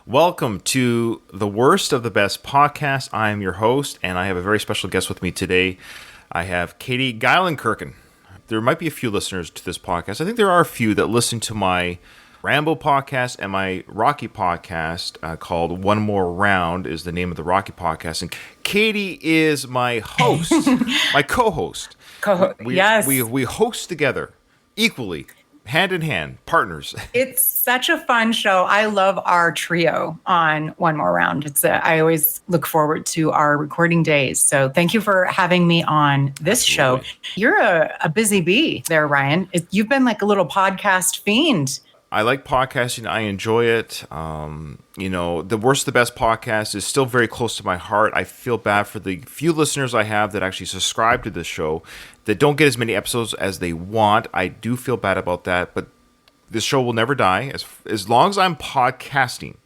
Welcome to the Worst of the Best podcast. I am your host, and I have a very special guest with me today. I have Katie Geilenkirchen. There might be a few listeners to this podcast. I think there are a few that listen to my Rambo podcast and my Rocky podcast called One More Round is the name of the Rocky podcast. And Katie is my host, my co-host. Yes. We host together equally. Hand in hand, partners. It's such a fun show. I love our trio on One More Round. I always look forward to our recording days. So thank you for having me on this show. You're a busy bee there, Ryan. You've been like a little podcast fiend. I like podcasting. I enjoy it. The Worst of the Best podcast is still very close to my heart. I feel bad for the few listeners I have that actually subscribe to this show that don't get as many episodes as they want. I do feel bad about that, but this show will never die. As long as I'm podcasting,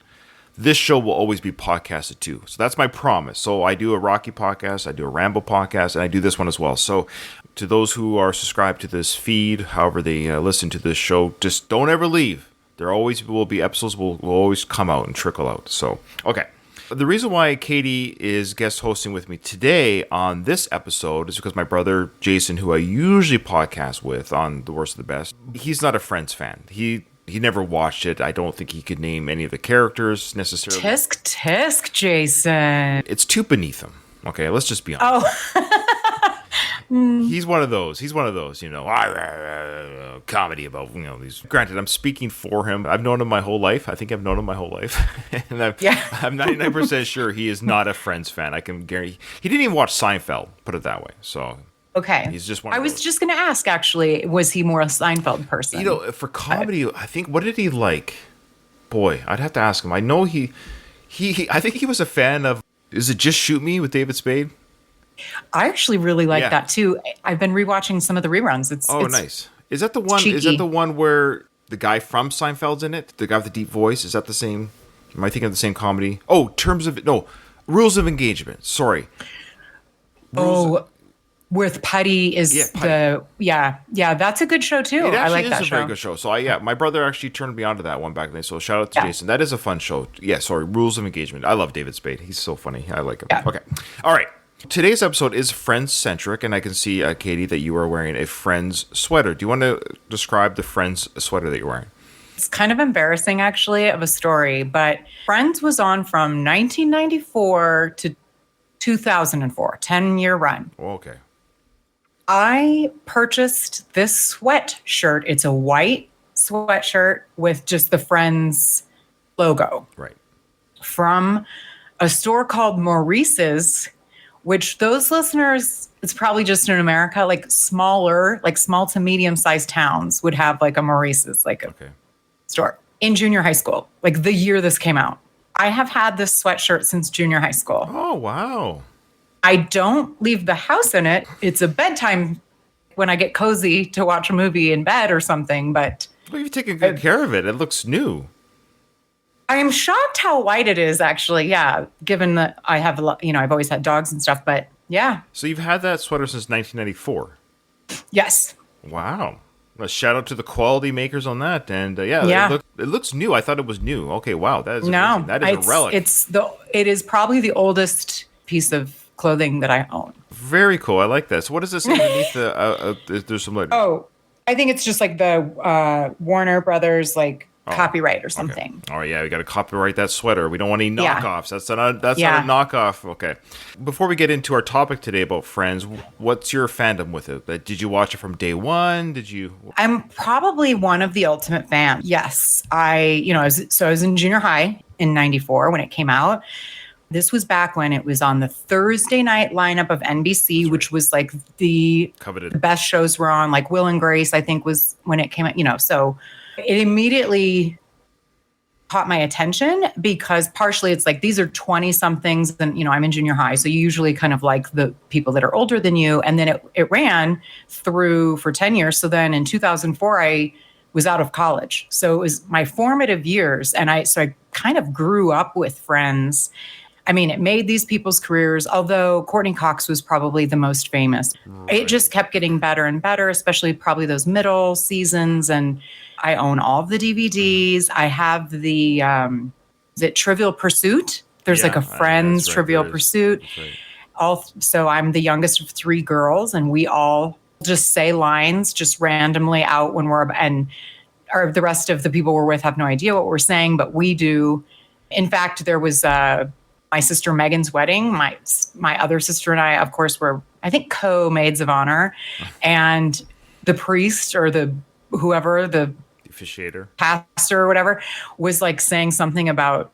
this show will always be podcasted too. So that's my promise. So I do a Rocky podcast, I do a Rambo podcast, and I do this one as well. So to those who are subscribed to this feed, however they listen to this show, just don't ever leave. There always will be episodes will always come out and trickle out. So, okay. The reason why Katie is guest hosting with me today on this episode is because my brother Jason, who I usually podcast with on The Worst of the Best, he's not a Friends fan. He never watched it. I don't think he could name any of the characters necessarily. Tisk, Jason. It's too beneath him. Okay, let's just be honest. He's one of those, comedy about, these. Granted, I'm speaking for him. I've known him my whole life. I think I've known him my whole life. And I'm 99% sure he is not a Friends fan. I can guarantee. He didn't even watch Seinfeld, put it that way. So, okay. He's just one of I was those. just going to ask, actually, was he more a Seinfeld person? For comedy, I think, what did he like? Boy, I'd have to ask him. I know he I think he was a fan of, is it Just Shoot Me with David Spade? I actually really like that too. I've been rewatching some of the reruns. It's nice. Is that the one? Cheeky. Is that the one where the guy from Seinfeld's in it? The guy with the deep voice. Is that the same? Am I thinking of the same comedy? Oh, Rules of Engagement. Sorry. With Putty is Putty. That's a good show too. I like that show. It is a very good show. So my brother actually turned me on to that one back then. So shout out to Jason. That is a fun show. Yeah, sorry. Rules of Engagement. I love David Spade. He's so funny. I like him. Yeah. Okay. All right. Today's episode is Friends-centric, and I can see, Katie, that you are wearing a Friends sweater. Do you want to describe the Friends sweater that you're wearing? It's kind of embarrassing, actually, of a story, but Friends was on from 1994 to 2004, 10-year run. Oh, okay. I purchased this sweatshirt. It's a white sweatshirt with just the Friends logo. Right. From a store called Maurice's, which those listeners, it's probably just in America, like small to medium-sized towns would have like a Maurice's, store in junior high school, like the year this came out. I have had this sweatshirt since junior high school. Oh, wow. I don't leave the house in it. It's a bedtime when I get cozy to watch a movie in bed or something, but... Well, you've taken good care of it. It looks new. I am shocked how white it is, actually. Yeah, given that I have a lot, I've always had dogs and stuff, but yeah. So you've had that sweater since 1994. Yes. Wow. A shout out to the quality makers on that, and it looks new. I thought it was new. Okay, wow, that is amazing. That is a relic. It is probably the oldest piece of clothing that I own. Very cool. I like that. So what does this underneath there's some letters? Oh, I think it's just like the Warner Brothers copyright or something. Okay. Oh yeah, we got to copyright that sweater. We don't want any knockoffs. That's not a knockoff. Okay. Before we get into our topic today about Friends, what's your fandom with it? Did you watch it from day one? I'm probably one of the ultimate fans. Yes, I was in junior high in '94 when it came out. This was back when it was on the Thursday night lineup of NBC, which was like the coveted. The best shows were on. Like Will and Grace, I think, was when it came out. So it immediately caught my attention because partially it's like these are 20-somethings and, I'm in junior high. So you usually kind of like the people that are older than you. And then it ran through for 10 years. So then in 2004, I was out of college. So it was my formative years. And I kind of grew up with Friends. I mean, it made these people's careers, although Courtney Cox was probably the most famous. Right. It just kept getting better and better, especially probably those middle seasons. And I own all of the DVDs. I have the is it Trivial Pursuit? There's like a Friends Trivial Pursuit. So I'm the youngest of three girls, and we all just say lines just randomly out when or the rest of the people we're with have no idea what we're saying, but we do. In fact, there was my sister Megan's wedding. My other sister and I, of course, were, I think, co-maids of honor, and the priest or the whoever, the officiator, pastor or whatever, was like saying something about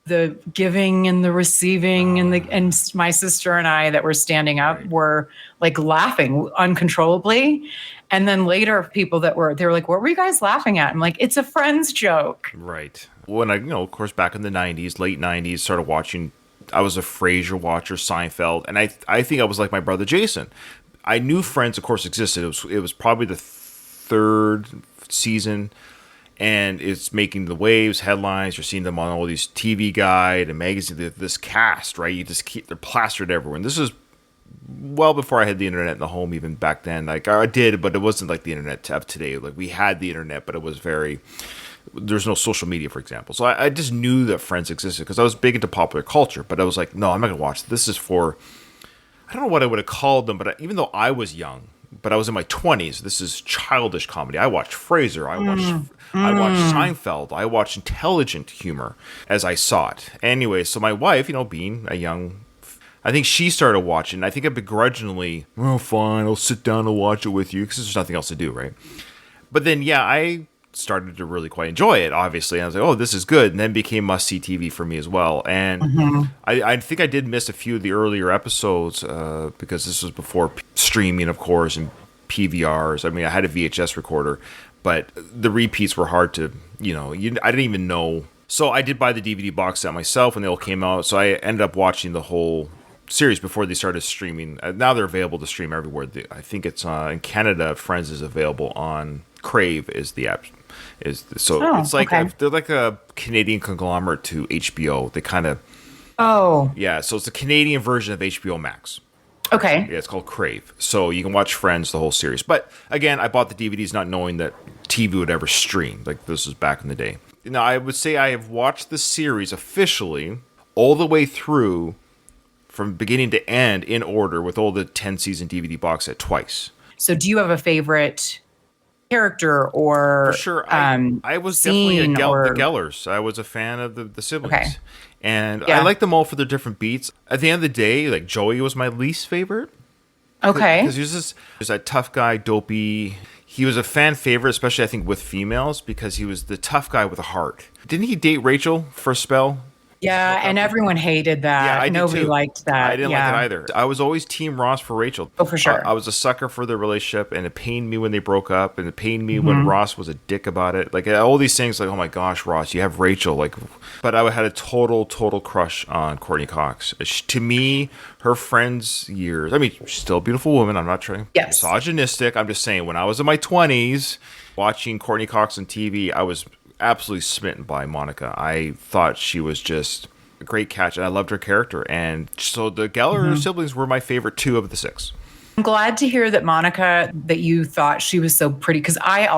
the giving and the receiving, and my sister and I that were standing up were like laughing uncontrollably. And then later, people they were like, "What were you guys laughing at?" I'm like, "It's a Friends joke." Right. When I, of course, back in the '90s, late '90s, started watching. I was a Frasier watcher, Seinfeld, and I think I was like my brother Jason. I knew Friends, of course, existed. It was probably the third season. And it's making the waves, headlines. You're seeing them on all these TV Guide and magazines. This cast, right? They're plastered everywhere. And this is well before I had the internet in the home. Even back then, like I did, but it wasn't like the internet of today. Like we had the internet, but it was there's no social media, for example. So I just knew that Friends existed because I was big into popular culture. But I was like, no, I'm not gonna watch this. This is for, I don't know what I would have called them, but even though I was young, but I was in my 20s, this is childish comedy. I watched Frasier. I watched Seinfeld. I watched intelligent humor as I saw it. Anyway, so my wife, being a young, I think she started watching. I think I begrudgingly, oh, fine, I'll sit down and watch it with you because there's nothing else to do, right? But then, I started to really quite enjoy it, obviously. And I was like, oh, this is good. And then it became must-see TV for me as well. And I think I did miss a few of the earlier episodes because this was before streaming, of course, and PVRs. I mean, I had a VHS recorder, but the repeats were hard to, I didn't even know. So I did buy the DVD box set myself when they all came out. So I ended up watching the whole series before they started streaming. Now they're available to stream everywhere. I think it's in Canada, Friends is available on Crave is the app. It's like they're like a Canadian conglomerate to HBO. They kind of so it's the Canadian version of HBO Max. Okay. Yeah, it's called Crave. So you can watch Friends, the whole series. But again, I bought the DVDs not knowing that TV would ever stream. Like this was back in the day. Now I would say I have watched the series officially all the way through from beginning to end in order with all the 10 season DVD box set twice. So do you have a favorite character or for sure? I was definitely the Gellers. I was a fan of the siblings. Okay. And I like them all for their different beats. At the end of the day, like Joey was my least favorite. Okay. Because he was that tough guy, dopey. He was a fan favorite, especially I think with females, because he was the tough guy with a heart. Didn't he date Rachel for a spell? Yeah, and everyone hated that. Yeah, Nobody liked that. I didn't like it either. I was always Team Ross for Rachel. Oh, for sure. I was a sucker for their relationship, and it pained me when they broke up, and it pained me when Ross was a dick about it. Like all these things, like, oh my gosh, Ross, you have Rachel. Like, but I had a total crush on Courtney Cox. To me, her Friends years. I mean, she's still a beautiful woman. I'm not trying misogynistic. I'm just saying, when I was in my 20s, watching Courtney Cox on TV, I was absolutely smitten by Monica. I thought she was just a great catch, and I loved her character. And so the Geller siblings were my favorite two of the six. I'm glad to hear that, Monica, that you thought she was so pretty, because I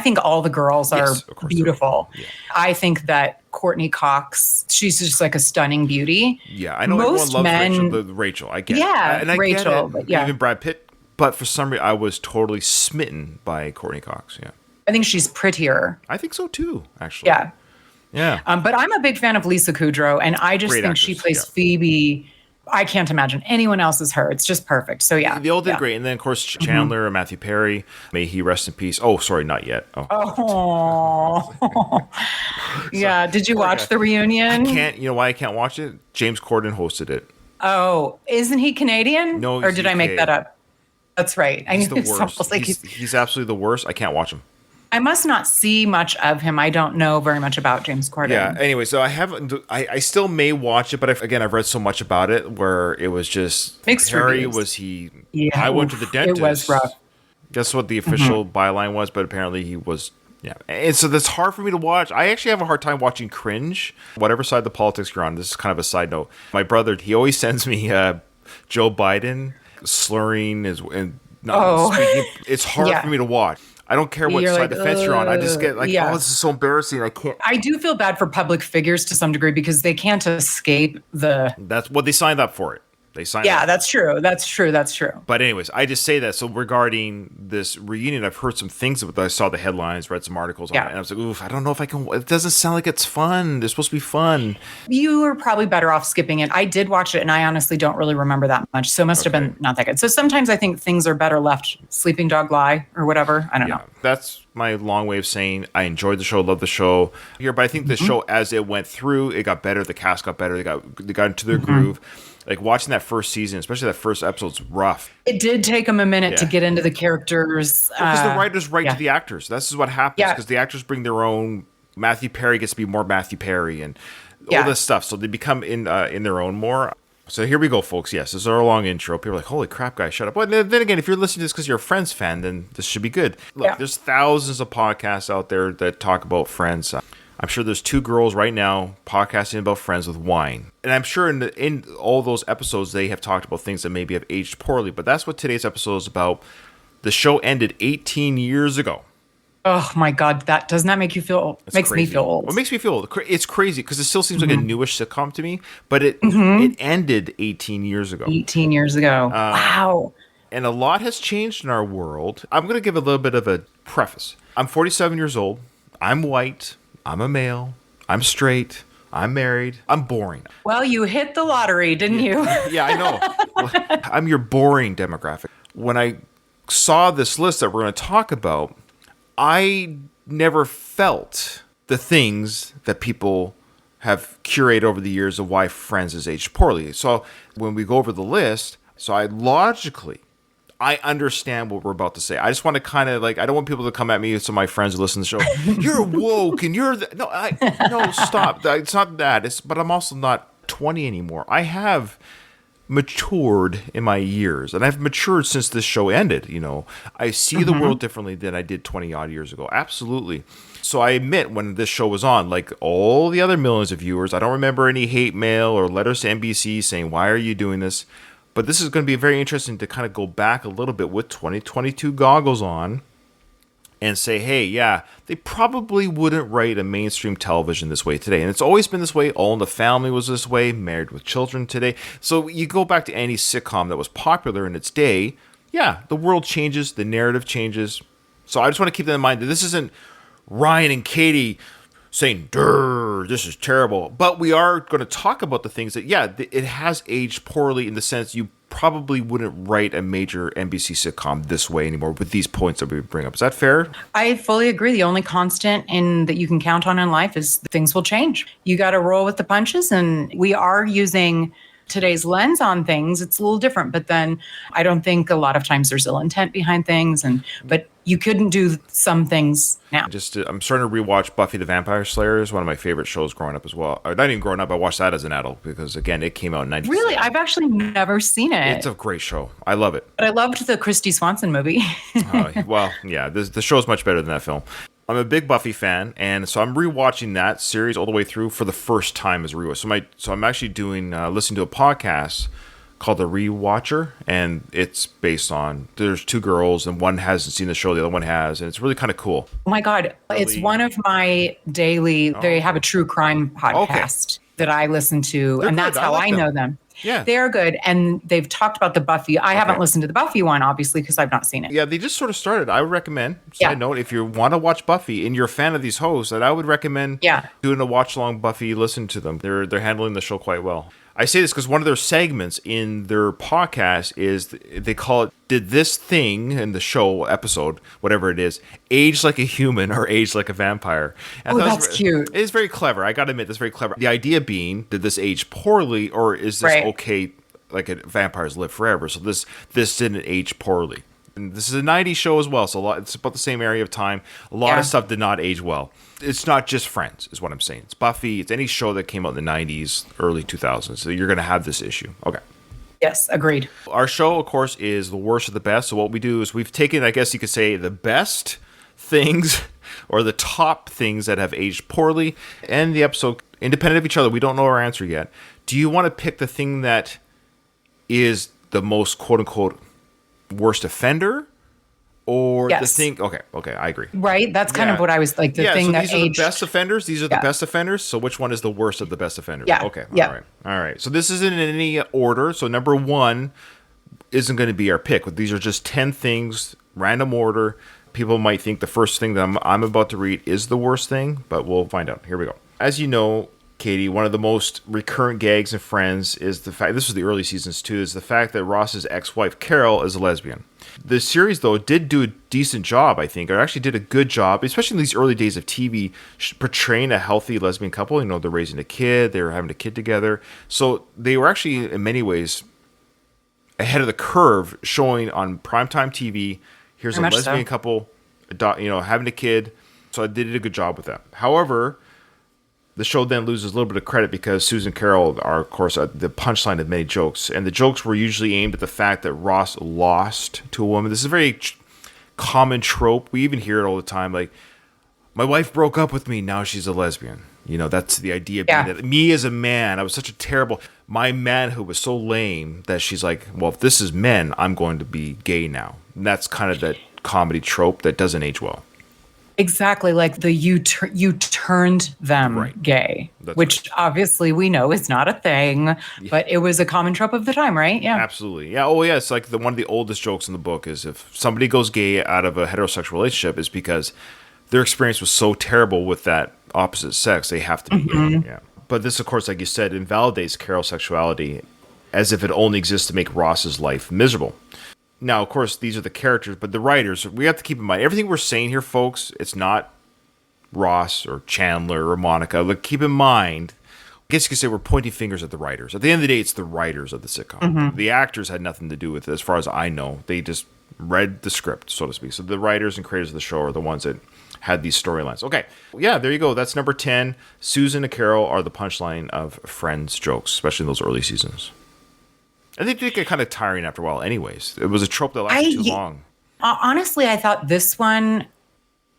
think all the girls are beautiful. Yeah. I think that Courtney Cox, she's just like a stunning beauty. Yeah, I know most everyone loves Rachel. I get it. And I Rachel, get it. Even Brad Pitt. But for some reason, I was totally smitten by Courtney Cox, yeah. I think she's prettier. I think so too, actually. Yeah. Yeah. But I'm a big fan of Lisa Kudrow, and I just think she plays Phoebe. I can't imagine anyone else as her. It's just perfect. So yeah. They all did great. And then of course Chandler and Matthew Perry, may he rest in peace. Oh, sorry, not yet. Oh. Yeah. Did you watch the reunion? I can't. You know why I can't watch it? James Corden hosted it. Oh, isn't he Canadian? No, or did I make that up? That's right. He's the worst. He's absolutely the worst. I can't watch him. I must not see much of him. I don't know very much about James Corden. Yeah. Anyway, so I still may watch it, but I've read so much about it where it was just mixed Harry reviews. I went to the dentist. It was rough. That's what the official byline was, but apparently he was. Yeah. And so that's hard for me to watch. I actually have a hard time watching cringe, whatever side of the politics you're on. This is kind of a side note. My brother, he always sends me Joe Biden slurring speaking. It's hard for me to watch. I don't care what You're side like, of the fence you're on. I just get like, yeah. oh, this is so embarrassing. I can't. I do feel bad for public figures to some degree because they can't escape the. That's what they signed up for it. They signed Yeah, up. that's true. That's true. That's true. But anyways, I just say that. So regarding this reunion, I've heard some things about. I saw the headlines, read some articles on it, and I was like, oof, I don't know if I can. It doesn't sound like it's fun. They're supposed to be fun. You were probably better off skipping it. I did watch it, and I honestly don't really remember that much. So it must have been not that good. So sometimes I think things are better left sleeping dog lie or whatever. I don't know. That's my long way of saying I enjoyed the show, love the show here. But I think the show, as it went through, it got better. The cast got better. They got into their groove. Like watching that first season, especially that first episode's rough. It did take them a minute to get into the characters. Because the writers write to the actors. This is what happens because the actors bring their own. Matthew Perry gets to be more Matthew Perry and all this stuff. So they become in their own more. So here we go, folks. Yes, this is our long intro. People are like, holy crap, guys, shut up. But then again, if you're listening to this because you're a Friends fan, then this should be good. Look, there's thousands of podcasts out there that talk about Friends. I'm sure there's two girls right now podcasting about Friends with wine. And I'm sure in all those episodes, they have talked about things that maybe have aged poorly. But that's what today's episode is about. The show ended 18 years ago. Oh, my God. That doesn't that make you feel old? Makes me feel old. Well, it makes me feel old. It's crazy because it still seems like a newish sitcom to me. But it ended 18 years ago. 18 years ago. Wow. And a lot has changed in our world. I'm going to give a little bit of a preface. I'm 47 years old. I'm white. I'm a male. I'm straight. I'm married. I'm boring. Well, you hit the lottery, didn't you? Yeah, I know. I'm your boring demographic. When I saw this list that we're going to talk about, I never felt the things that people have curated over the years of why Friends has aged poorly. So when we go over the list, I understand what we're about to say. I just want to kind of like, I don't want people to come at me, some of my friends who listen to the show, you're woke and you're, no, stop. It's not that. But I'm also not 20 anymore. I have matured in my years, and I've matured since this show ended. I see the world differently than I did 20 odd years ago. Absolutely. So I admit when this show was on, like all the other millions of viewers, I don't remember any hate mail or letters to NBC saying, why are you doing this? But this is going to be very interesting to kind of go back a little bit with 2022 goggles on and say, hey, yeah, they probably wouldn't write a mainstream television this way today. And it's always been this way. All in the Family was this way. Married with Children today. So you go back to any sitcom that was popular in its day. Yeah, the world changes. The narrative changes. So I just want to keep that in mind that this isn't Ryan and Katie saying, "Durr, this is terrible." But we are going to talk about the things that, it has aged poorly in the sense you probably wouldn't write a major NBC sitcom this way anymore with these points that we bring up. Is that fair? I fully agree. The only constant that you can count on in life is things will change. You got to roll with the punches, and we are using today's lens on things. It's a little different, but then I don't think a lot of times there's ill intent behind things, but you couldn't do some things now. I'm starting to rewatch Buffy the Vampire Slayer. Is one of my favorite shows growing up as well. Or not even growing up, I watched that as an adult because again, it came out in 1997. Really? I've actually never seen it. It's a great show. I love it. But I loved the Christy Swanson movie. Well, yeah, the show's much better than that film. I'm a big Buffy fan, and so I'm rewatching that series all the way through for the first time as a rewatch. So I'm actually listening to a podcast called The Rewatcher, and it's based on, there's two girls, and one hasn't seen the show, the other one has, and it's really kind of cool. Oh my God. It's one of my daily, they have a true crime podcast that I listen to, and that's how I know them. Yeah. They are good. And they've talked about the Buffy. I haven't listened to the Buffy one, obviously, because I've not seen it. Yeah, they just sort of started. I would recommend, side note, if you want to watch Buffy and you're a fan of these hosts, that I would recommend doing a watch-along Buffy, listen to them. They're handling the show quite well. I say this because one of their segments in their podcast is, they call it, did this thing in the show episode, whatever it is, age like a human or age like a vampire? And that's cute. It is very clever. I got to admit, that's very clever. The idea being, did this age poorly, or is this okay, like vampires live forever? So this didn't age poorly. And this is a 90s show as well, so it's about the same area of time. A lot of stuff did not age well. It's not just Friends, is what I'm saying. It's Buffy. It's any show that came out in the 90s, early 2000s. So you're going to have this issue. Okay. Yes, agreed. Our show, of course, is the worst of the best. So what we do is we've taken, I guess you could say, the best things or the top things that have aged poorly, and the episode, independent of each other. We don't know our answer yet. Do you want to pick the thing that is the most, quote-unquote, worst offender? or the Yes. thing. Okay, I agree. Right? That's kind of Yeah. what I was like, the Yeah, thing so that these are the aged. best offenders. These are the Yeah. best offenders. So which one is the worst of the best offenders? Yeah. Okay, all Yeah. right. All right. So this isn't in any order. So number 1 isn't going to be our pick. But these are just 10 things, random order. People might think the first thing that I'm about to read is the worst thing, but we'll find out. Here we go. As you know, Katie, one of the most recurrent gags in Friends is the fact, this was the early seasons too, is the fact that Ross's ex-wife Carol is a lesbian. The series, though, did do a decent job, I think, or actually did a good job, especially in these early days of TV, portraying a healthy lesbian couple. You know, they're raising a kid, they were having a kid together. So they were actually, in many ways, ahead of the curve, showing on primetime TV, here's a Very much lesbian so. couple, having a kid. So they did a good job with that. However, the show then loses a little bit of credit because Susan and Carol are, of course, the punchline of many jokes. And the jokes were usually aimed at the fact that Ross lost to a woman. This is a very common trope. We even hear it all the time. Like, my wife broke up with me, now she's a lesbian. That's the idea. Being that me as a man, I was such a terrible, my manhood was so lame that she's like, well, if this is men, I'm going to be gay now. And that's kind of that comedy trope that doesn't age well. Exactly, like the you turned them Right. gay, That's which obviously we know is not a thing, but it was a common trope of the time, right? Yeah. Absolutely. Yeah. Oh, yeah. It's like one of the oldest jokes in the book is if somebody goes gay out of a heterosexual relationship is because their experience was so terrible with that opposite sex, they have to be gay. Yeah. But this, of course, like you said, invalidates Carol's sexuality as if it only exists to make Ross's life miserable. Now, of course, these are the characters, but the writers, we have to keep in mind, everything we're saying here, folks, it's not Ross or Chandler or Monica. Like, keep in mind, I guess you could say we're pointing fingers at the writers. At the end of the day, it's the writers of the sitcom. The actors had nothing to do with it, as far as I know. They just read the script, so to speak. So the writers and creators of the show are the ones that had these storylines. Okay, yeah, there you go. That's number 10. Susan and Carol are the punchline of Friends jokes, especially in those early seasons. And they did get kind of tiring after a while anyways. It was a trope that lasted too long. Honestly, I thought this one,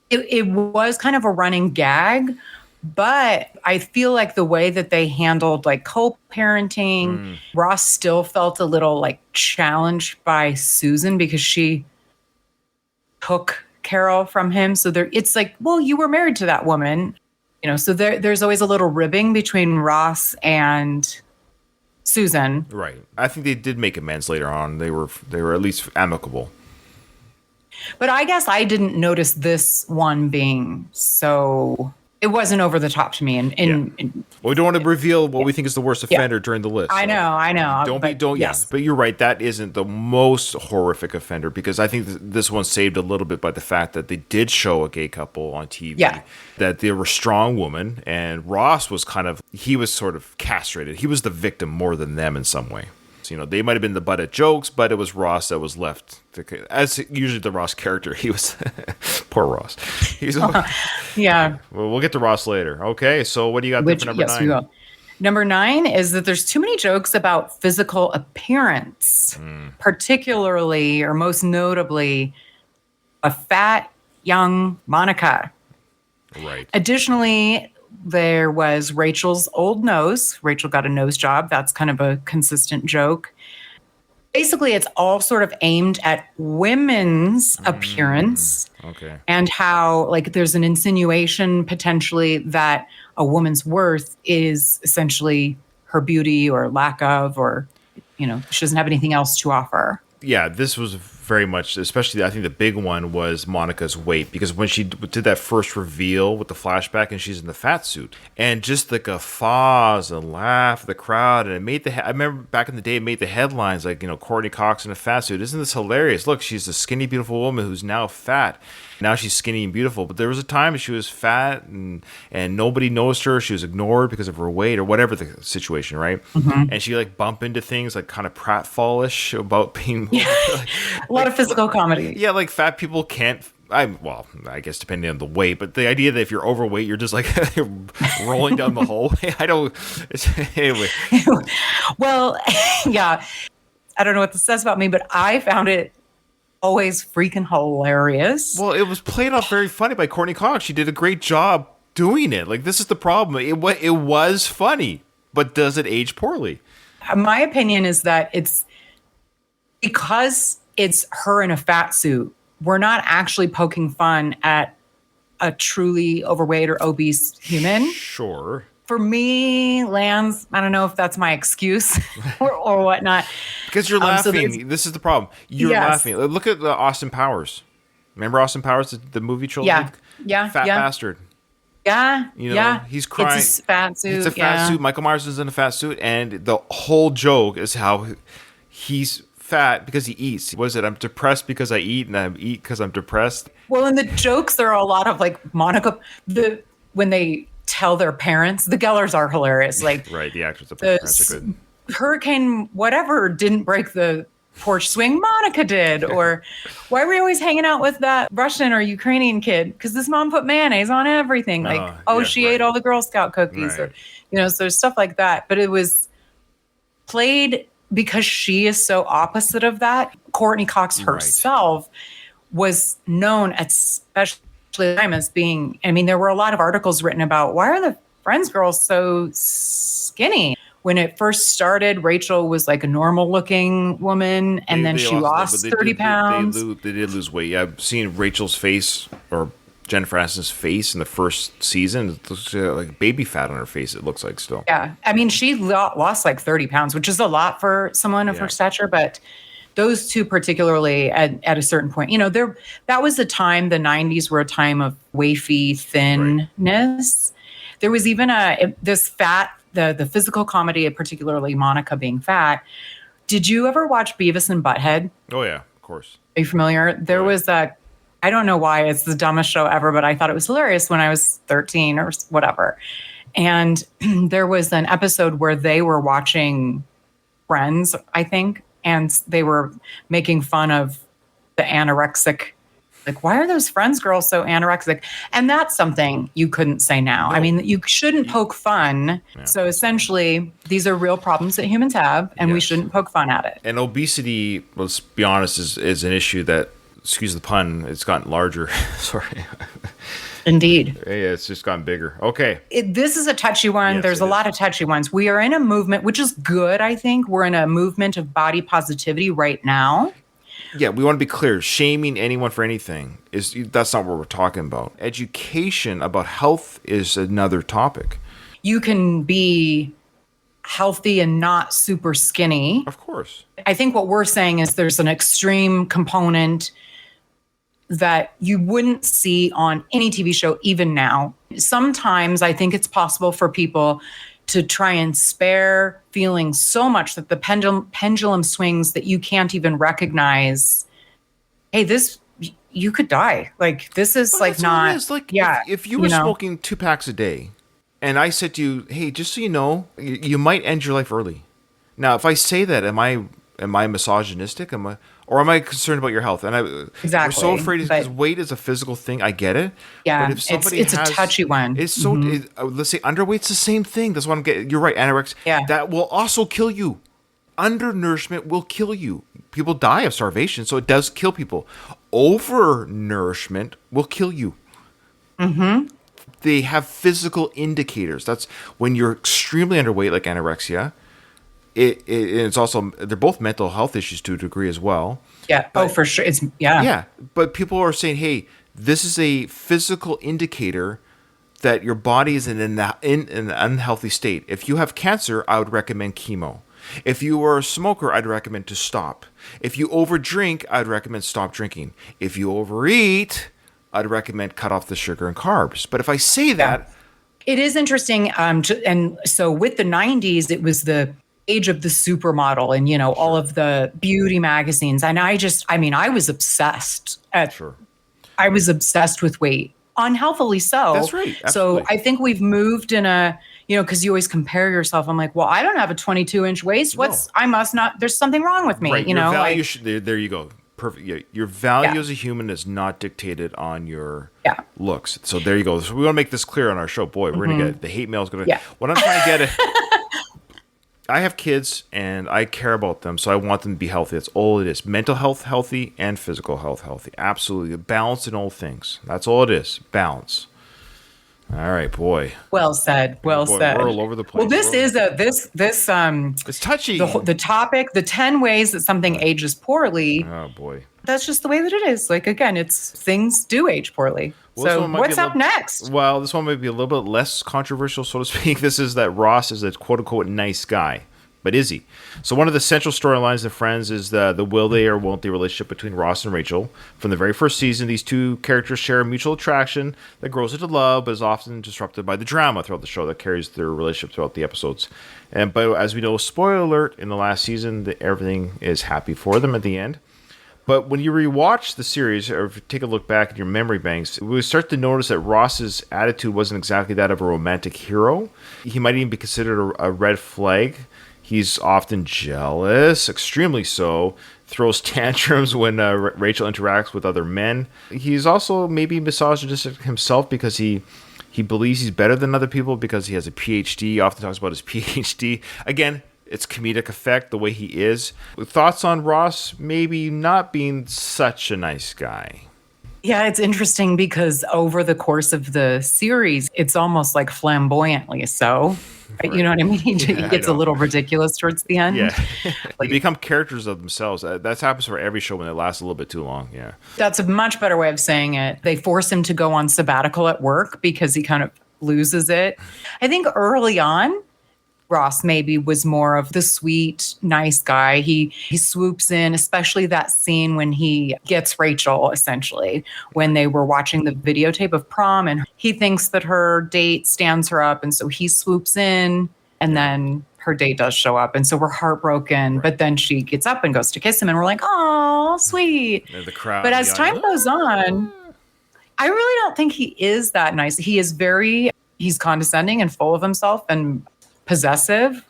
it was kind of a running gag, but I feel like the way that they handled like co-parenting, Ross still felt a little like challenged by Susan because she took Carol from him. So it's like, well, you were married to that woman, so there's always a little ribbing between Ross and Susan. Right. I think they did make amends later on. They were at least amicable. But I guess I didn't notice this one being so. It wasn't over the top to me. Well, we don't want to reveal what we think is the worst offender during the list. I know. Yes. But you're right. That isn't the most horrific offender because I think this one saved a little bit by the fact that they did show a gay couple on TV. Yeah. That they were a strong woman, and Ross was he was sort of castrated. He was the victim more than them in some way. So, they might have been the butt of jokes, but it was Ross that was left. As usually the Ross character, he was poor Ross. Yeah. Well, we'll get to Ross later. Okay, so what do you got there for number 9? We will. Number 9 is that there's too many jokes about physical appearance, particularly or most notably, a fat young Monica. Right. Additionally, there was Rachel's old nose. Rachel got a nose job. That's kind of a consistent joke. Basically, it's all sort of aimed at women's appearance. Okay. And how, like, there's an insinuation potentially that a woman's worth is essentially her beauty or lack of, or, she doesn't have anything else to offer. Yeah, this was very much, especially I think the big one was Monica's weight, because when she did that first reveal with the flashback and she's in the fat suit and just the guffaws and laugh of the crowd, and it made I remember back in the day it made the headlines like, Courtney Cox in a fat suit. Isn't this hilarious? Look, she's a skinny, beautiful woman who's now fat. Now she's skinny and beautiful, but there was a time she was fat and nobody noticed her. She was ignored because of her weight or whatever the situation, right? And she like bumped into things like kind of pratfallish about being A lot of physical comedy. Yeah, like fat people can't. I guess depending on the weight, but the idea that if you're overweight, you're just like rolling down the hallway. Anyway. Well, yeah, I don't know what this says about me, but I found it always freaking hilarious. Well, it was played off very funny by Courtney Cox. She did a great job doing it. Like, this is the problem. It was funny, but does it age poorly? My opinion is that it's because it's her in a fat suit we're not actually poking fun at a truly overweight or obese human. Sure. For me, Lance, I don't know if that's my excuse or whatnot. Because you're laughing. This is the problem. You're laughing. Look at Austin Powers. Remember Austin Powers, the movie trilogy? Yeah. Fat bastard. Yeah. You know, he's crying. It's a fat suit. It's a fat suit. Michael Myers is in a fat suit. And the whole joke is how he's fat because he eats. What is it? I'm depressed because I eat, and I eat because I'm depressed. Well, and the jokes, there are a lot of like Monica, when they tell their parents, the Gellers are hilarious. Like, right, the actors, the parents are good. Hurricane whatever didn't break the porch swing, Monica did. Or why were you always hanging out with that Russian or Ukrainian kid? Because this mom put mayonnaise on everything. Like, she ate all the Girl Scout cookies. Right. Or, so there's stuff like that. But it was played because she is so opposite of that. Courtney Cox herself was known, especially at the time, as being, there were a lot of articles written about why are the Friends girls so skinny? When it first started, Rachel was like a normal looking woman, and then she lost 30 pounds. They did lose weight. Yeah, I've seen Rachel's face or Jennifer Aniston's face in the first season. It looks like baby fat on her face, it looks like still. Yeah. She lost like 30 pounds, which is a lot for someone of her stature. But those two particularly at a certain point, that was a time, the 90s were a time of wafy thinness. Right. There was even this fat, the physical comedy, particularly Monica being fat. Did you ever watch Beavis and Butthead? Oh, yeah, of course. Are you familiar? There was I don't know why it's the dumbest show ever, but I thought it was hilarious when I was 13 or whatever. And there was an episode where they were watching Friends, I think, and they were making fun of the anorexic. Like, why are those Friends girls so anorexic? And that's something you couldn't say now. No. You shouldn't poke fun. Yeah. So essentially, these are real problems that humans have, and we shouldn't poke fun at it. And obesity, let's be honest, is an issue that, excuse the pun, it's gotten larger. Sorry. Indeed. Yeah, it's just gotten bigger. Okay. This is a touchy one. Yes, there's a lot of touchy ones. We are in a movement, which is good, I think. We're in a movement of body positivity right now. Yeah, we want to be clear. Shaming anyone for anything, that's not what we're talking about. Education about health is another topic. You can be healthy and not super skinny. Of course. I think what we're saying is there's an extreme component that you wouldn't see on any TV show, even now. Sometimes I think it's possible for people to try and spare feeling so much that the pendulum swings that you can't even recognize, hey, you could die. Like, this is not. If you were smoking 2 packs a day and I said to you, hey, just so you know, you might end your life early. Now, if I say that, am I misogynistic? Or am I concerned about your health? And we're so afraid because weight is a physical thing. I get it. Yeah, but if somebody it's a touchy one. It's so. Let's say underweight's the same thing. That's what I'm getting. You're right, anorexia. Yeah. That will also kill you. Undernourishment will kill you. People die of starvation, so it does kill people. Overnourishment will kill you. Mm-hmm. They have physical indicators. That's when you're extremely underweight, like anorexia. It's also, they're both mental health issues to a degree as well. Yeah. For sure. Yeah. But people are saying, hey, this is a physical indicator that your body is in an unhealthy state. If you have cancer, I would recommend chemo. If you are a smoker, I'd recommend to stop. If you overdrink, I'd recommend stop drinking. If you overeat, I'd recommend cut off the sugar and carbs. But if I say that... It is interesting. And so with the 90s, it was the age of the supermodel and, all of the beauty magazines. And I was obsessed. I was obsessed with weight, unhealthily so. That's right. Absolutely. So I think we've moved in a, because you always compare yourself. I'm like, well, I don't have a 22-inch waist. I must not, there's something wrong with me, right. Your value there you go. Perfect. Yeah. Your value as a human is not dictated on your looks. So there you go. So we want to make this clear on our show. Boy, we're going to get the hate mail is going to. What I'm trying to get at. I have kids and I care about them, so I want them to be healthy. That's all it is. Mental health healthy and physical health healthy. Absolutely. Balance in all things. That's all it is. Balance. All right, boy. Well said. Well said. We're all over the place. Well, this is it's touchy. The topic, the 10 ways that something ages poorly. Oh boy. That's just the way that it is. Like, again, it's things do age poorly. Well, this So one might be what's a up little, next? well, this one might be a little bit less controversial, so to speak. This is that Ross is a quote unquote nice guy. But is he? So one of the central storylines of Friends is the will they or won't they relationship between Ross and Rachel. From the very first season, these two characters share a mutual attraction that grows into love, but is often disrupted by the drama throughout the show that carries their relationship throughout the episodes. But as we know, spoiler alert, in the last season, everything is happy for them at the end. But when you rewatch the series, or if you take a look back at your memory banks, we start to notice that Ross's attitude wasn't exactly that of a romantic hero. He might even be considered a red flag. He's often jealous, extremely so, throws tantrums when Rachel interacts with other men. He's also maybe misogynistic himself because he believes he's better than other people because he has a PhD. He often talks about his PhD. Again, it's comedic effect, the way he is. Thoughts on Ross maybe not being such a nice guy? Yeah, it's interesting because over the course of the series, it's almost like flamboyantly so. Right. You know what I mean? He gets a little ridiculous towards the end. Yeah. They Like, become characters of themselves. That happens for every show when it lasts a little bit too long. Yeah. that's a much better way of saying it. They force him to go on sabbatical at work because he kind of loses it. I think early on, Ross maybe was more of the sweet, nice guy. He swoops in, especially that scene when he gets Rachel, essentially, when they were watching the videotape of prom, and he thinks that her date stands her up, and so he swoops in, and then her date does show up, and so we're heartbroken. But then she gets up and goes to kiss him, and we're like, "Oh, sweet." And the crowd. But as time goes on, I really don't think he is that nice. He's condescending and full of himself and possessive.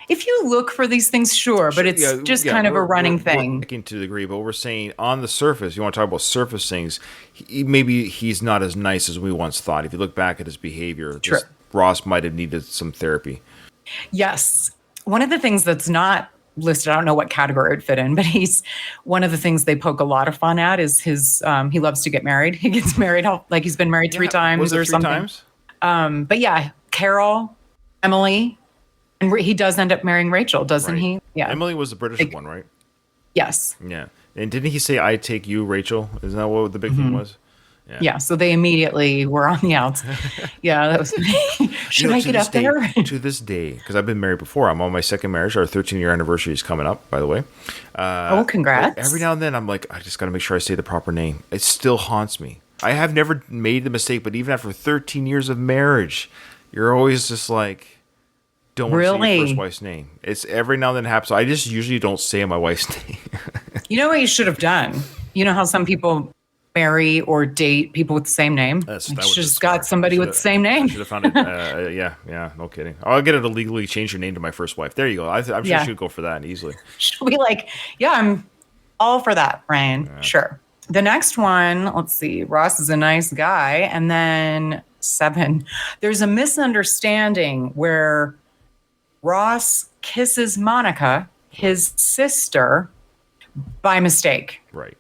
If you look for these things, sure, but it's just kind of a running thing. We're looking to the degree, but we're saying on the surface, you want to talk about surface things, maybe he's not as nice as we once thought. If you look back at his behavior, Ross might have needed some therapy. Yes. One of the things that's not listed, I don't know what category it would fit in, but he's one of the things they poke a lot of fun at is his, he loves to get married. He gets married, like he's been married three times was it or three something. times? But yeah, Carol, Emily, and he does end up marrying Rachel, doesn't Right. he? Yeah. Emily was the British one, right? Yes. Yeah. And didn't he say, I take you, Rachel? Isn't that what the big thing was? Yeah. So they immediately were on the outs. Yeah. That was, should I get up there? To this day, because I've been married before. I'm on my second marriage. Our 13-year anniversary is coming up, by the way. Oh, congrats. Every now and then, I'm like, I just got to make sure I say the proper name. It still haunts me. I have never made the mistake, but even after 13 years of marriage, you're always just like, don't want to say your first wife's name. It's every now and then it happens. So I just usually don't say my wife's name. You know what you should have done? You know how some people marry or date people with the same name? You just got somebody with the same name. I should have found it. Yeah, no kidding. I'll get her to legally change her name to my first wife. There you go. I'm sure she would go for that easily. She'll be like, yeah, I'm all for that, Ryan. Yeah. Sure. The next one, let's see. Ross is a nice guy. And then 7, there's a misunderstanding where Ross kisses Monica, his sister, by mistake. Right.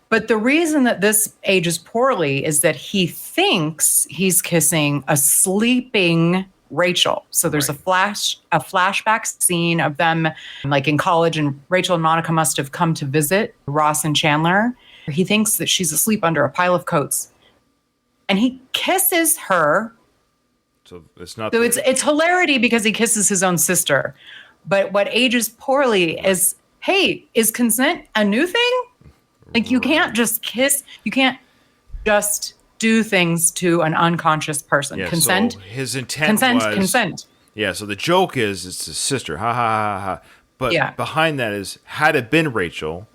But the reason that this ages poorly is that he thinks he's kissing a sleeping Rachel. So there's a flashback scene of them like in college, and Rachel and Monica must have come to visit Ross and Chandler. He thinks that she's asleep under a pile of coats, and he kisses her. So it's not. So it's hilarity because he kisses his own sister. But what ages poorly is, hey, is consent a new thing? Like you can't just kiss. You can't just do things to an unconscious person. Yeah, consent. So his intent was consent. Yeah. So the joke is it's his sister. Ha ha ha ha. But behind that is, had it been Rachel,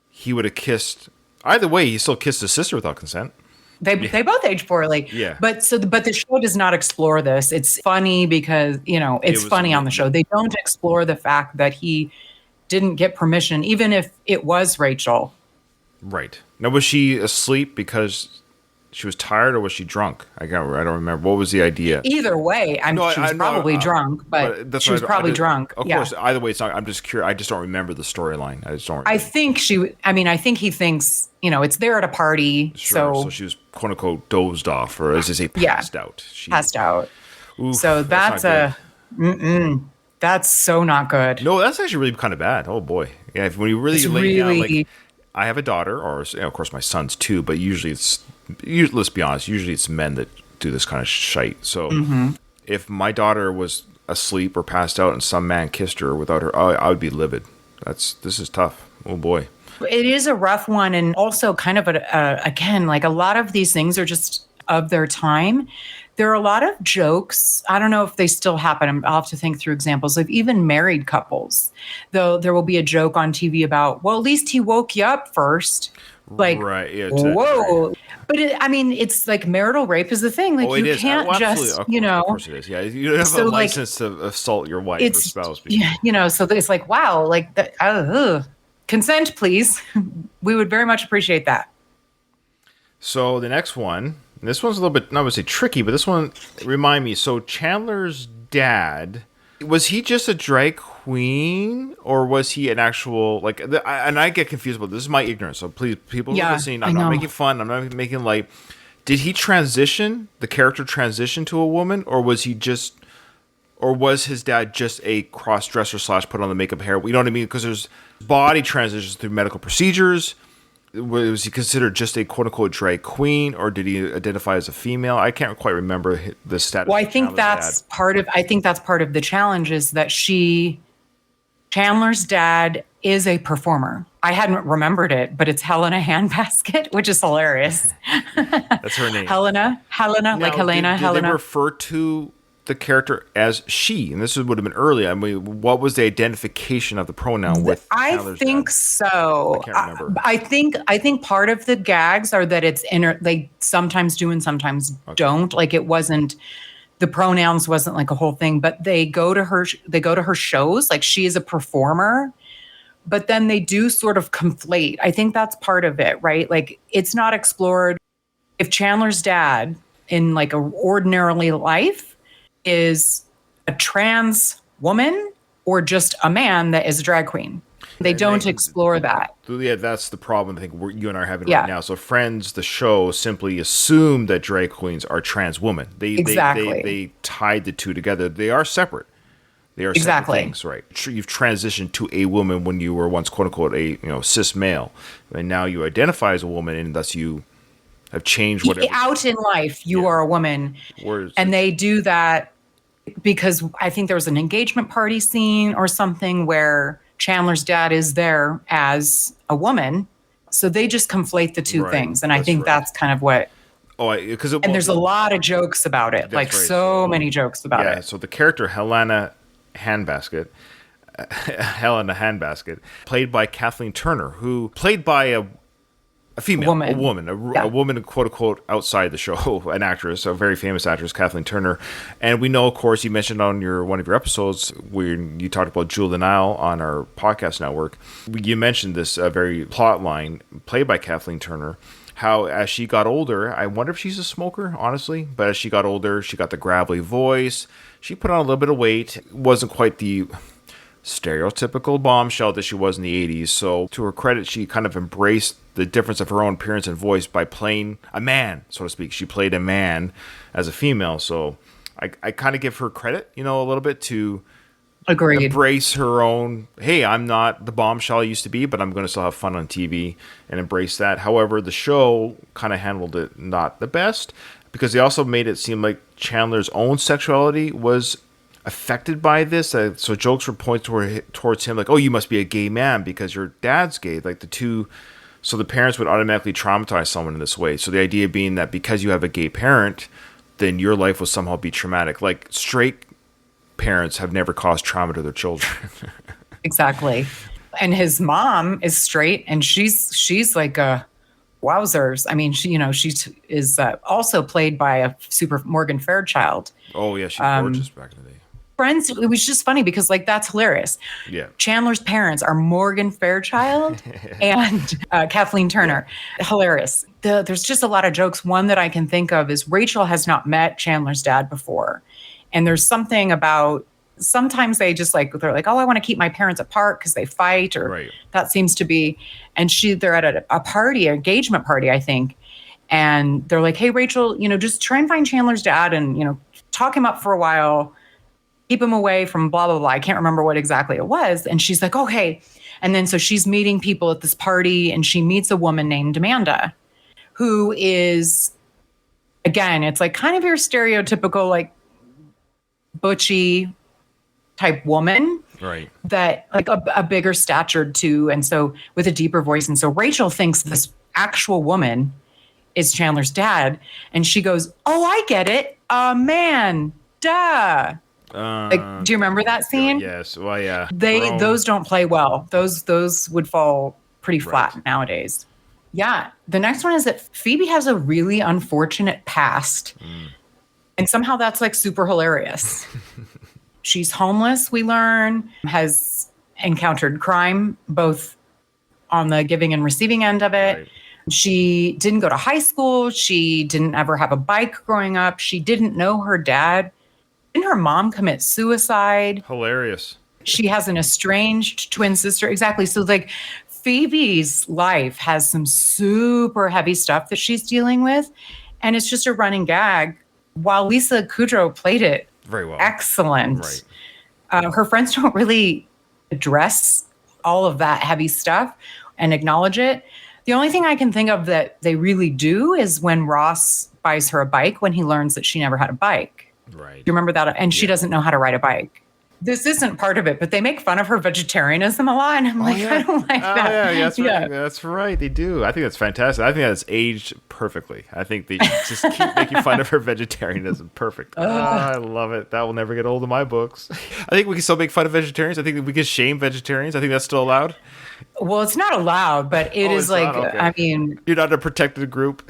he would have kissed. Either way, he still kissed his sister without consent. They both age poorly. Yeah. But the show does not explore this. It's funny because, it's funny on the show. They don't explore the fact that he didn't get permission, even if it was Rachel. Right. Now, was she asleep because she was tired or was she drunk? I don't remember. What was the idea? Either way, she was probably drunk, but she was probably drunk. Of course, either way, it's not. I'm just curious. I just don't remember the storyline. I just don't remember. I think he thinks, it's there at a party. Sure. So she was, quote unquote, dozed off, or as they say, passed out. Passed out. Oof, so that's that's so not good. No, that's actually really kind of bad. Oh boy. Yeah. When you really lay down, like, I have a daughter, or of course my sons too, but let's be honest, usually it's men that do this kind of shite. So if my daughter was asleep or passed out and some man kissed her without her, I would be livid. This is tough. Oh boy. It is a rough one. And also kind of, again, like a lot of these things are just of their time. There are a lot of jokes. I don't know if they still happen. I'll have to think through examples of even married couples. Though there will be a joke on TV about, well, at least he woke you up first. Like, right. Yeah, whoa. But it's like marital rape is the thing. Like, you can't just, Of course it is. Yeah, you don't have a license to assault your wife or spouse. Yeah, so it's like, wow, like, consent, please. We would very much appreciate that. So the next one, this one's a little bit, not to say tricky, but this one, remind me. So Chandler's dad, was he just a drag queen, or was he an actual, like, and I get confused about this. This is my ignorance. So please, people who are listening, I'm not making fun. I'm not making light. Did he the character transition to a woman, or was his dad just a cross-dresser / put on the makeup hair? You know what I mean? Because there's body transitions through medical procedures. Was he considered just a quote-unquote drag queen, or did he identify as a female? I can't quite remember the status. Well, I think that's part of the challenge is that Chandler's dad is a performer. I hadn't remembered it, but it's Helena Handbasket, which is hilarious. That's her name. Helena, now, like Helena. Did Helena. They refer to the character as she, and this would have been early. I mean, what was the identification of the pronoun with? I think so. I can't remember. I think part of the gags are that it's they sometimes do and sometimes don't. Like it wasn't, the pronouns wasn't like a whole thing, but they go to her shows. Like she is a performer, but then they do sort of conflate. I think that's part of it, right? Like it's not explored. If Chandler's dad in like a ordinarily life is a trans woman or just a man that is a drag queen. They don't explore that. Yeah, that's the problem I think you and I are having right now. So Friends, the show, simply assumed that drag queens are trans women. They tied the two together. They are separate. They are separate things, right? You've transitioned to a woman when you were once, quote unquote, a cis male, and now you identify as a woman, and thus you have changed whatever. Out in life, you are a woman, and they do that because I think there was an engagement party scene or something where Chandler's dad is there as a woman, so they just conflate the two things, and I think that's kind of what. And there's a lot of jokes about it, like so many jokes about it. Yeah, so the character Helena Handbasket, played by Kathleen Turner, who played by a female, a woman, quote unquote, outside the show, an actress, a very famous actress, Kathleen Turner. And we know, of course, you mentioned on one of your episodes when you talked about Jewel the Nile on our podcast network, you mentioned this very plot line played by Kathleen Turner, how as she got older, I wonder if she's a smoker, honestly, but as she got older, she got the gravelly voice, she put on a little bit of weight, wasn't quite the stereotypical bombshell that she was in the 80s. So to her credit, she kind of embraced the difference of her own appearance and voice by playing a man, so to speak. She played a man as a female. So I kind of give her credit, a little bit to embrace her own, hey, I'm not the bombshell I used to be, but I'm going to still have fun on TV and embrace that. However, the show kind of handled it not the best because they also made it seem like Chandler's own sexuality was affected by this. So jokes were pointed towards him like, oh, you must be a gay man because your dad's gay. Like so the parents would automatically traumatize someone in this way. So the idea being that because you have a gay parent, then your life will somehow be traumatic. Like straight parents have never caused trauma to their children. Exactly. And his mom is straight and she's like a wowzers. I mean, she is also played by a super Morgan Fairchild. Oh yeah, she's gorgeous back in the day. Friends, it was just funny because that's hilarious. Yeah. Chandler's parents are Morgan Fairchild and Kathleen Turner. Yeah. Hilarious. There's just a lot of jokes. One that I can think of is Rachel has not met Chandler's dad before. And there's something about, sometimes they're like, oh, I want to keep my parents apart because they fight, or that seems to be, and they're at a party, an engagement party, I think. And they're like, hey, Rachel, just try and find Chandler's dad and, talk him up for a while. keep him away from blah, blah, blah. I can't remember what exactly it was. And she's like, okay. And then so she's meeting people at this party and she meets a woman named Amanda, who is, again, it's like kind of your stereotypical, like, butchy type woman. Right. That like a bigger statured too. And so with a deeper voice. And so Rachel thinks this actual woman is Chandler's dad. And she goes, oh, I get it. Man, duh. Like, do you remember that scene? Yes. Well, yeah. Those don't play well. Those would fall pretty flat nowadays. Yeah. The next one is that Phoebe has a really unfortunate past. And somehow that's like super hilarious. She's homeless, we learn, has encountered crime, both on the giving and receiving end of it. Right. She didn't go to high school. She didn't ever have a bike growing up. She didn't know her dad. Didn't her mom commit suicide? Hilarious. She has an estranged twin sister. Exactly. So like Phoebe's life has some super heavy stuff that she's dealing with. And it's just a running gag. While Lisa Kudrow played it very well, excellent. Right. Her friends don't really address all of that heavy stuff and acknowledge it. The only thing I can think of that they really do is when Ross buys her a bike when he learns that she never had a bike. Right. Do you remember that? And she doesn't know how to ride a bike. This isn't part of it, but they make fun of her vegetarianism a lot. And I'm like, I don't like that. Yeah, that's right. That's right. They do. I think that's fantastic. I think that's aged perfectly. I think they just keep making fun of her vegetarianism. Perfect. I love it. That will never get old in my books. I think we can still make fun of vegetarians. I think we can shame vegetarians. I think that's still allowed. Well, it's not allowed, but it is like, okay. I mean, you're not a protected group.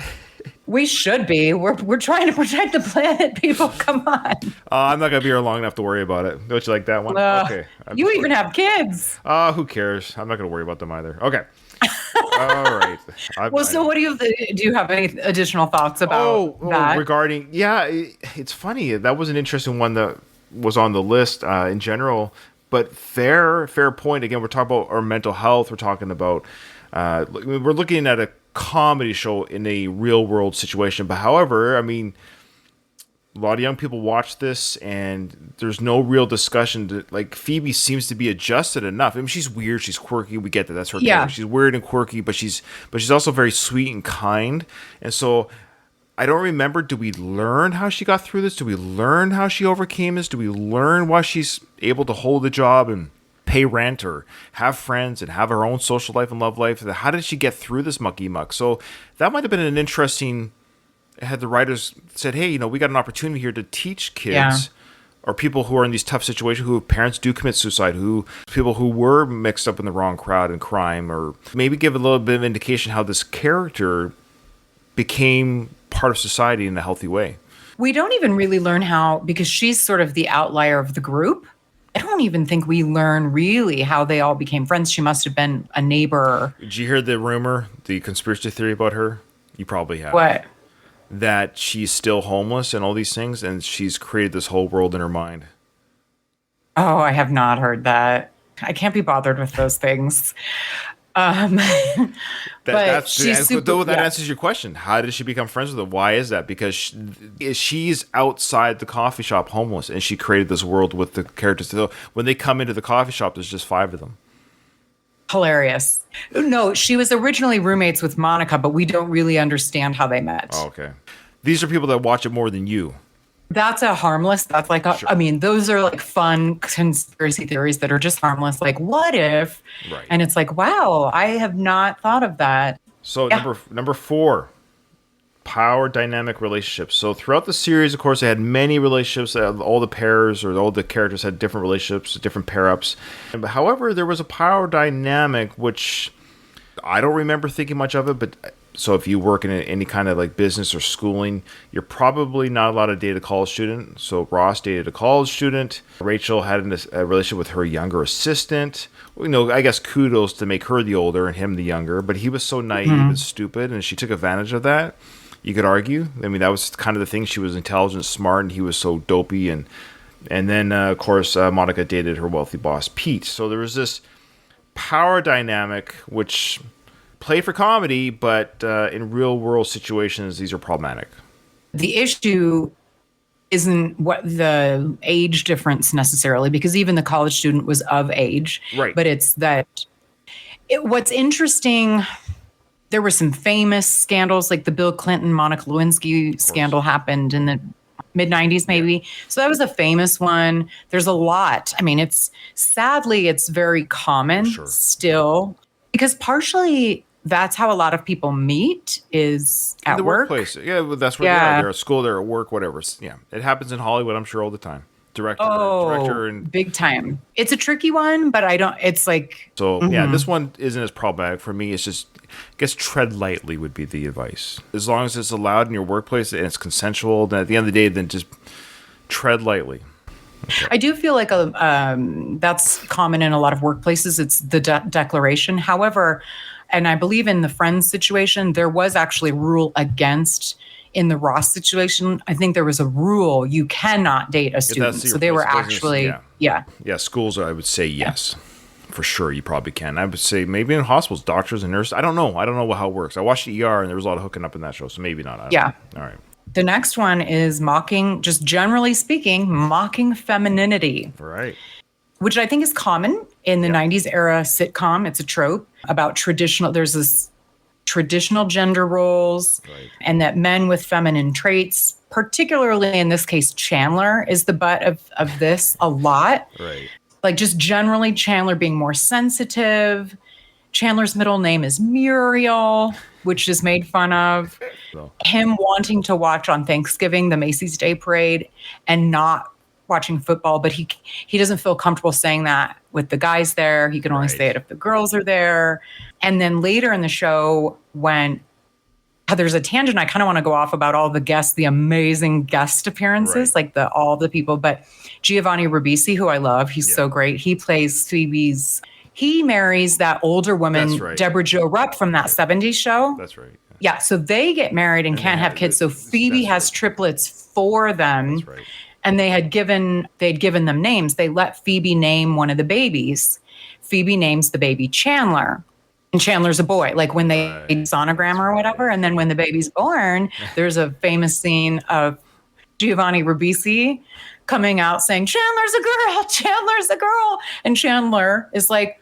We should be. We're trying to protect the planet, people. Come on. I'm not going to be here long enough to worry about it. Don't you like that one? Okay. You even have kids. Who cares? I'm not going to worry about them either. Okay. All right. So what do you have any additional thoughts about that? Regarding, it's funny. That was an interesting one that was on the list in general. But fair point. Again, we're talking about our mental health. We're talking about, we're looking at a comedy show in a real world situation. But however, I mean, a lot of young people watch this and there's no real discussion. Like Phoebe seems to be adjusted enough. I mean, she's weird. She's quirky. We get that. That's her character. She's weird and quirky, but she's also very sweet and kind. And so I don't remember, do we learn how she got through this? Do we learn how she overcame this? Do we learn why she's able to hold a job and pay rent or have friends and have her own social life and love life? How did she get through this mucky muck? So that might have been an interesting, had the writers said, hey, we got an opportunity here to teach kids or people who are in these tough situations, who parents do commit suicide, people who were mixed up in the wrong crowd and crime, or maybe give a little bit of indication how this character became part of society in a healthy way. We don't even really learn how, because she's sort of the outlier of the group. I don't even think we learn really how they all became friends. She must have been a neighbor. Did you hear the rumor, the conspiracy theory about her? You probably have. What? That she's still homeless and all these things, and she's created this whole world in her mind. Oh, I have not heard that. I can't be bothered with those things. That answers your question. How did she become friends with her? Why is that? Because she's outside the coffee shop homeless, and she created this world with the characters. So when they come into the coffee shop, there's just 5 of them. Hilarious. No, she was originally roommates with Monica, but we don't really understand how they met. Oh, okay. These are people that watch it more than you. That's that's like, sure. I mean, those are like fun conspiracy theories that are just harmless. Like, what if? Right. And it's like, wow, I have not thought of that. So number 4, power dynamic relationships. So throughout the series, of course, they had many relationships. All the pairs or all the characters had different relationships, different pair-ups. However, there was a power dynamic, which I don't remember thinking much of it, but so if you work in any kind of like business or schooling, you're probably not allowed to date a college student. So Ross dated a college student. Rachel had a relationship with her younger assistant. I guess kudos to make her the older and him the younger, but he was so naive and stupid, and she took advantage of that. You could argue. I mean, that was kind of the thing. She was intelligent, smart, and he was so dopey. And then, of course, Monica dated her wealthy boss, Pete. So there was this power dynamic, which play for comedy, but in real world situations, these are problematic. The issue isn't what the age difference necessarily, because even the college student was of age. Right. But it's that what's interesting, there were some famous scandals, like the Bill Clinton, Monica Lewinsky scandal happened in the mid 90s, maybe. Yeah. So that was a famous one. There's a lot. I mean, sadly, it's very common still, because partially that's how a lot of people meet, is at the work. Workplace. Yeah, that's where they are. They're at school, they're at work, whatever. Yeah, it happens in Hollywood, I'm sure, all the time. Director and big time. It's a tricky one, but it's like, yeah, this one isn't as problematic for me. It's just, I guess, tread lightly would be the advice. As long as it's allowed in your workplace and it's consensual, then at the end of the day, then just tread lightly. Okay. I do feel like that's common in a lot of workplaces. It's the declaration. However, and I believe in the Friends situation, there was actually a rule against. In the Ross situation, I think there was a rule: you cannot date a student. So they were actually, yeah. Schools, I would say yes, for sure. You probably can. I would say maybe in hospitals, doctors and nurses. I don't know how it works. I watched ER and there was a lot of hooking up in that show, so maybe not. Yeah. All right. The next one is just generally speaking, mocking femininity. Right. Which I think is common in the 90s era sitcom. It's a trope about there's this traditional gender roles, and that men with feminine traits, particularly in this case, Chandler is the butt of this a lot. Right. Like just generally Chandler being more sensitive. Chandler's middle name is Muriel, which is made fun of. Him wanting to watch on Thanksgiving the Macy's Day Parade and not watching football, but he doesn't feel comfortable saying that with the guys there. He can only say it if the girls are there. And then later in the show, when there's a tangent, I kind of want to go off about all the guests, the amazing guest appearances, like all the people. But Giovanni Ribisi, who I love, he's so great. He plays Phoebe's. He marries that older woman, Deborah Jo Rupp from that 70s show. That's right. Yeah, so they get married and can't have kids. So Phoebe has triplets for them. That's right. And they'd given them names. They let Phoebe name one of the babies. Phoebe names the baby Chandler. And Chandler's a boy, like when they sonogram or whatever. And then when the baby's born, there's a famous scene of Giovanni Ribisi coming out saying, Chandler's a girl, Chandler's a girl. And Chandler is like,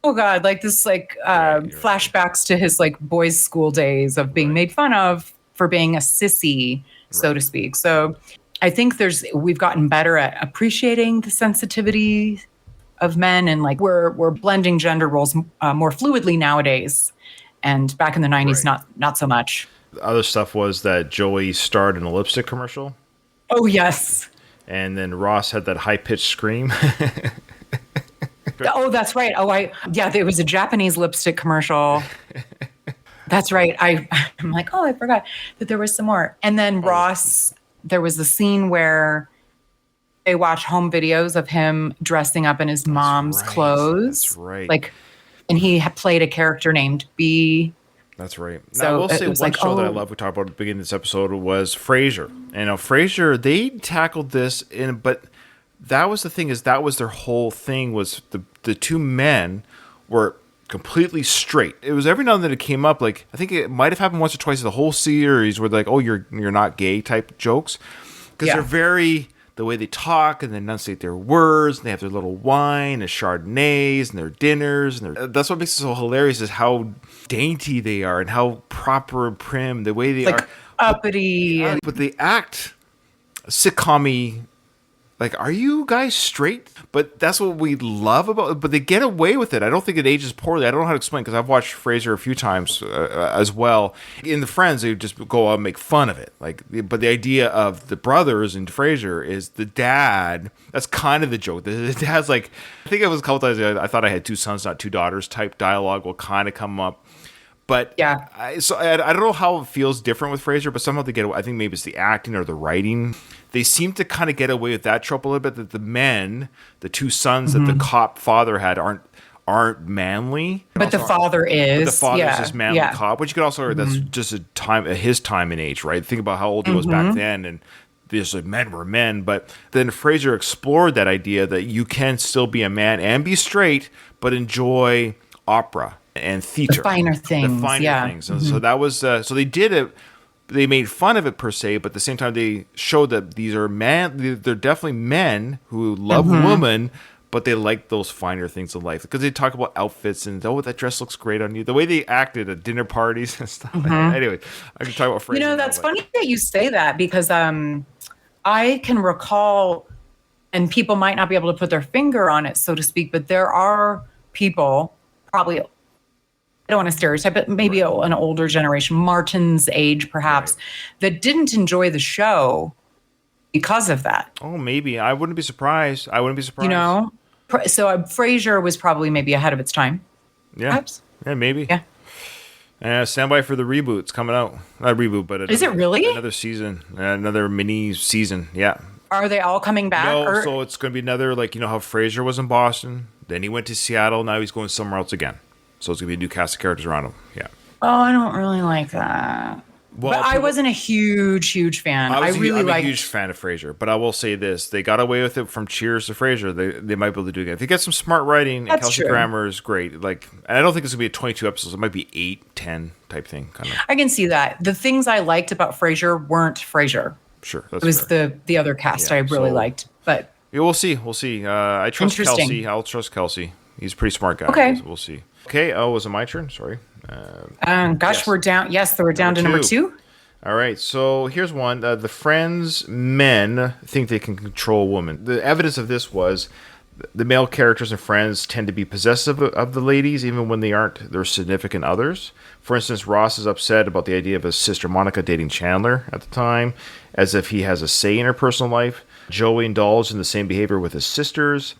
oh God, like this, flashbacks to his like boys' school days of being made fun of for being a sissy, so to speak. So I think we've gotten better at appreciating the sensitivity of men, and like we're blending gender roles more fluidly nowadays. And back in the 90s, not so much. The other stuff was that Joey starred in a lipstick commercial. Oh, yes. And then Ross had that high-pitched scream. Oh, that's right. There was a Japanese lipstick commercial. That's right. I'm like, I forgot that there was some more. And then Ross, there was the scene where they watch home videos of him dressing up in his mom's clothes. That's right. Like, and he played a character named B. That's right. Now, So I will say one show that I oh. love, we talked about at the beginning of this episode, was Frasier. And Frasier, they tackled this, but that was the thing, is that was their whole thing, was the two men were completely straight. It was every now and then it came up, like, I think it might have happened once or twice in the whole series, where like, oh, you're not gay type jokes. Because they're very, the way they talk and they enunciate their words, and they have their little wine and Chardonnays and their dinners. And that's what makes it so hilarious, is how dainty they are and how proper and prim, the way they are. Uppity. But they act sitcom-y. Like, are you guys straight? But that's what we love about it. But they get away with it. I don't think it ages poorly. I don't know how to explain, because I've watched Frasier a few times as well. In the Friends, they would just go out and make fun of it. But the idea of the brothers in Frasier is the dad. That's kind of the joke. The dad's like, I think it was a couple times, I thought I had two sons, not two daughters type dialogue will kind of come up. But I don't know how it feels different with Frasier, but somehow they get away. I think maybe it's the acting or the writing. They seem to kind of get away with that trope a little bit, that the men, the two sons that the cop father had, aren't manly. But the father is. But the father's this manly cop, which you could also, that's just his time and age, right? Think about how old he was back then, and these men were men. But then Frasier explored that idea that you can still be a man and be straight, but enjoy opera and theater. The finer things. And so that was, so they did it they made fun of it per se, but at the same time they showed that these are they're definitely men who love women, but they like those finer things in life because they talk about outfits and that dress looks great on you. The way they acted at dinner parties and stuff. Anyway, I can talk about Frasier. That's funny that you say that because I can recall, and people might not be able to put their finger on it, so to speak, but there are people, probably, I don't want to stereotype, but maybe an older generation, Martin's age perhaps, that didn't enjoy the show because of that. Oh, maybe. I wouldn't be surprised. So Frasier was probably maybe ahead of its time. Yeah. Perhaps. Yeah, maybe. Yeah. Stand by for the reboot. It's coming out. Not reboot, but is it really? Another season. Another mini season. Yeah. Are they all coming back? No, so it's going to be another, like, you know how Frasier was in Boston? Then he went to Seattle. Now he's going somewhere else again. So it's going to be a new cast of characters around him. Yeah. Oh, I don't really like that. Well, but I wasn't a huge fan. I'm a huge fan of Frasier, but I will say this: they got away with it from Cheers to Frasier. They might be able to do it again. If they get some smart writing and Kelsey Grammer is great. Like, and I don't think it's gonna be a 22 episodes. It might be 8, 10 type thing. Kind of. I can see that. The things I liked about Frasier weren't Frasier. Sure, it was the other cast I really liked. But yeah, we'll see. I trust Kelsey. I'll trust Kelsey. He's a pretty smart guy. Okay, we'll see. Okay. Oh, was it my turn? Sorry. Yes. We're down. Yes, we're down to number 2. All right, so here's one. The Friends men think they can control a woman. The evidence of this was the male characters in Friends tend to be possessive of the ladies, even when they aren't their significant others. For instance, Ross is upset about the idea of his sister Monica dating Chandler at the time, as if he has a say in her personal life. Joey indulged in the same behavior with his sisters,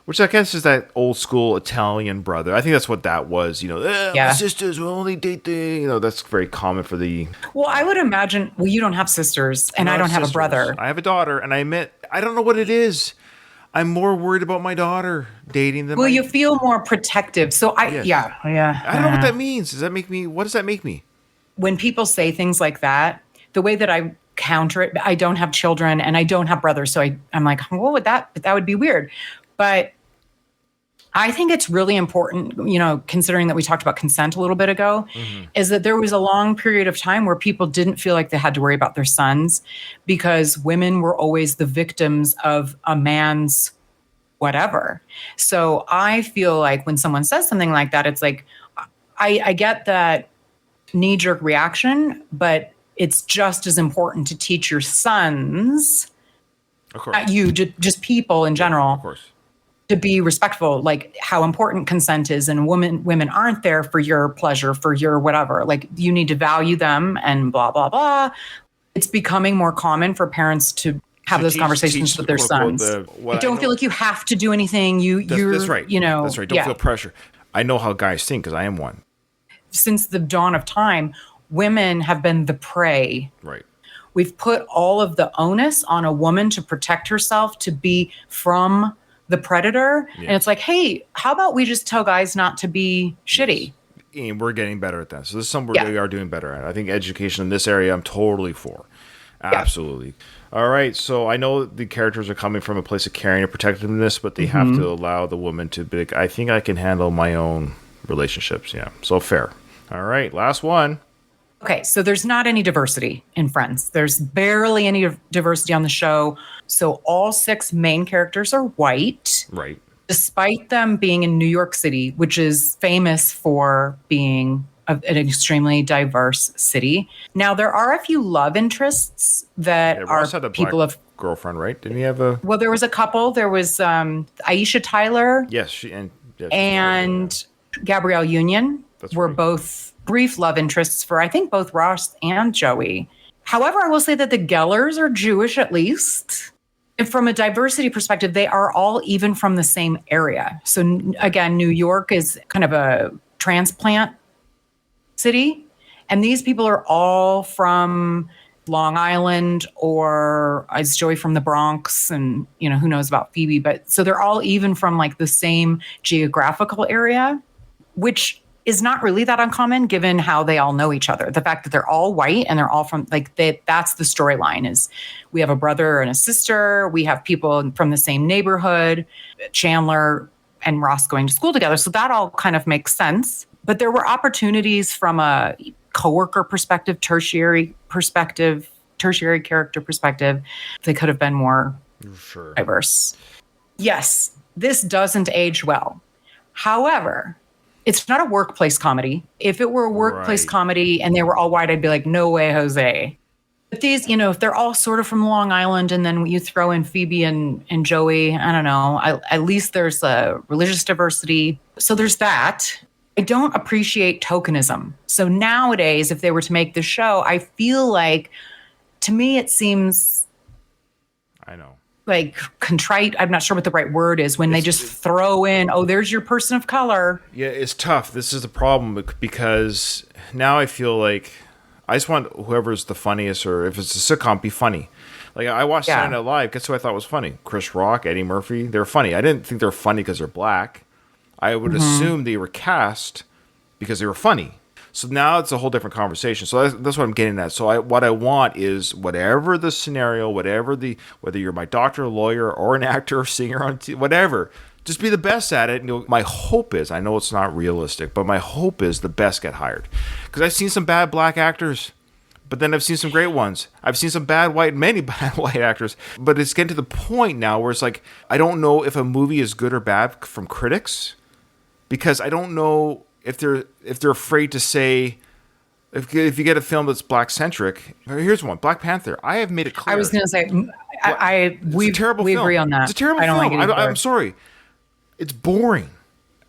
which I guess is that old school Italian brother. I think that's what that was. My sisters will only date the. That's very common for the. Well, I would imagine. Well, you don't have sisters, and I don't have a brother. I have a daughter, and I admit I don't know what it is. I'm more worried about my daughter dating them. Well, you feel more protective. So I don't know what that means. Does that make me? What does that make me? When people say things like that, the way that I counter it, I don't have children and I don't have brothers, so I'm like, what would that would be weird. But I think it's really important, considering that we talked about consent a little bit ago, is that there was a long period of time where people didn't feel like they had to worry about their sons because women were always the victims of a man's whatever. So I feel like when someone says something like that, it's like, I get that knee-jerk reaction, but it's just as important to teach your sons, not you, just people in general, of course, to be respectful, like how important consent is, and women aren't there for your pleasure, for your whatever. Like, you need to value them and blah, blah, blah. It's becoming more common for parents to have those conversations with their sons. Don't feel like you have to do anything. That's right. That's right. Don't feel pressure. I know how guys think because I am one. Since the dawn of time, women have been the prey. Right. We've put all of the onus on a woman to protect herself, to be from the predator. Yes. And it's like, hey, how about we just tell guys not to be shitty? And we're getting better at that. So this is something we are doing better at. I think education in this area, I'm totally for. Absolutely. Yeah. All right. So I know the characters are coming from a place of caring and protectiveness, but they have to allow the woman to be like, I think I can handle my own relationships. Yeah. So fair. All right. Last one. Okay, so there's not any diversity in Friends. There's barely any diversity on the show. So all 6 main characters are white. Right. Despite them being in New York City, which is famous for being an extremely diverse city. Now, there are a few love interests that are people of girlfriend, right? Didn't he have a? Well, there was a couple. There was Aisha Tyler. Yes, and Gabrielle Union were both brief love interests for, I think, both Ross and Joey. However, I will say that the Gellers are Jewish, at least. And from a diversity perspective, they are all even from the same area. So again, New York is kind of a transplant city. And these people are all from Long Island, or is Joey from the Bronx? And, who knows about Phoebe. But so they're all even from like the same geographical area, which is not really that uncommon given how they all know each other. The fact that they're all white and they're all from that's the storyline is we have a brother and a sister. We have people from the same neighborhood, Chandler and Ross going to school together. So that all kind of makes sense. But there were opportunities from a coworker perspective, tertiary character perspective, they could have been more diverse. Yes, this doesn't age well. However, it's not a workplace comedy. If it were a workplace comedy and they were all white, I'd be like, no way, Jose. But these, if they're all sort of from Long Island and then you throw in Phoebe and Joey, I don't know, at least there's a religious diversity. So there's that. I don't appreciate tokenism. So nowadays, if they were to make the show, I feel like, to me, it seems... I know. Like contrite, I'm not sure what the right word is, when they just throw in, oh, there's your person of color. Yeah, it's tough. This is the problem because now I feel like I just want whoever's the funniest, or if it's a sitcom, be funny. Like I watched Saturday Night Live, guess who I thought was funny? Chris Rock, Eddie Murphy. They're funny. I didn't think they were funny because they're black. I would assume they were cast because they were funny. So now it's a whole different conversation. So that's what I'm getting at. So what I want is whatever the scenario, whether you're my doctor, lawyer, or an actor, or singer on TV, whatever, just be the best at it. And my hope is, I know it's not realistic, but my hope is the best get hired. Because I've seen some bad black actors, but then I've seen some great ones. I've seen some many bad white actors. But it's getting to the point now where it's like, I don't know if a movie is good or bad from critics, because I don't know if they're afraid to say, if you get a film that's black centric. Here's one, Black Panther. I have made it clear. I was going to say, we agree on that. It's a terrible film. Like I'm sorry. It's boring,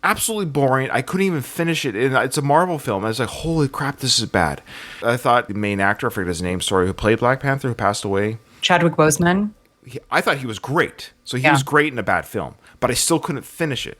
absolutely boring. I couldn't even finish it. It's a Marvel film. I was like, holy crap, this is bad. I thought the main actor, I forget his name, who played Black Panther, who passed away, Chadwick Boseman. I thought he was great. So he was great in a bad film, but I still couldn't finish it.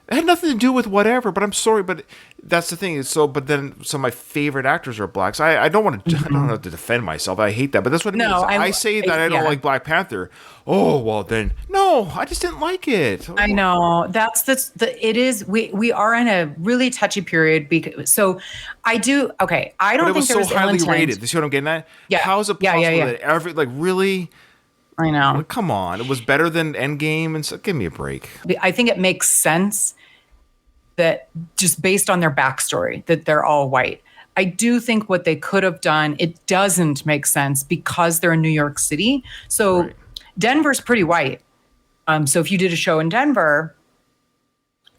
It had nothing to do with whatever, but I'm sorry, but that's the thing. But then some of my favorite actors are blacks. I don't want to. I don't have to defend myself. I hate that, but that's what it is. I say that I don't like Black Panther. Oh well, then no, I just didn't like it. I know it is. We are in a really touchy period because. So I do. Okay, I don't think it was so highly rated. You see what I'm getting at? Yeah. How is it possible that really? I know. Like, come on, it was better than Endgame, and so give me a break. I think it makes sense that just based on their backstory, that they're all white. I do think what they could have done, it doesn't make sense because they're in New York City. So Denver's pretty white. So if you did a show in Denver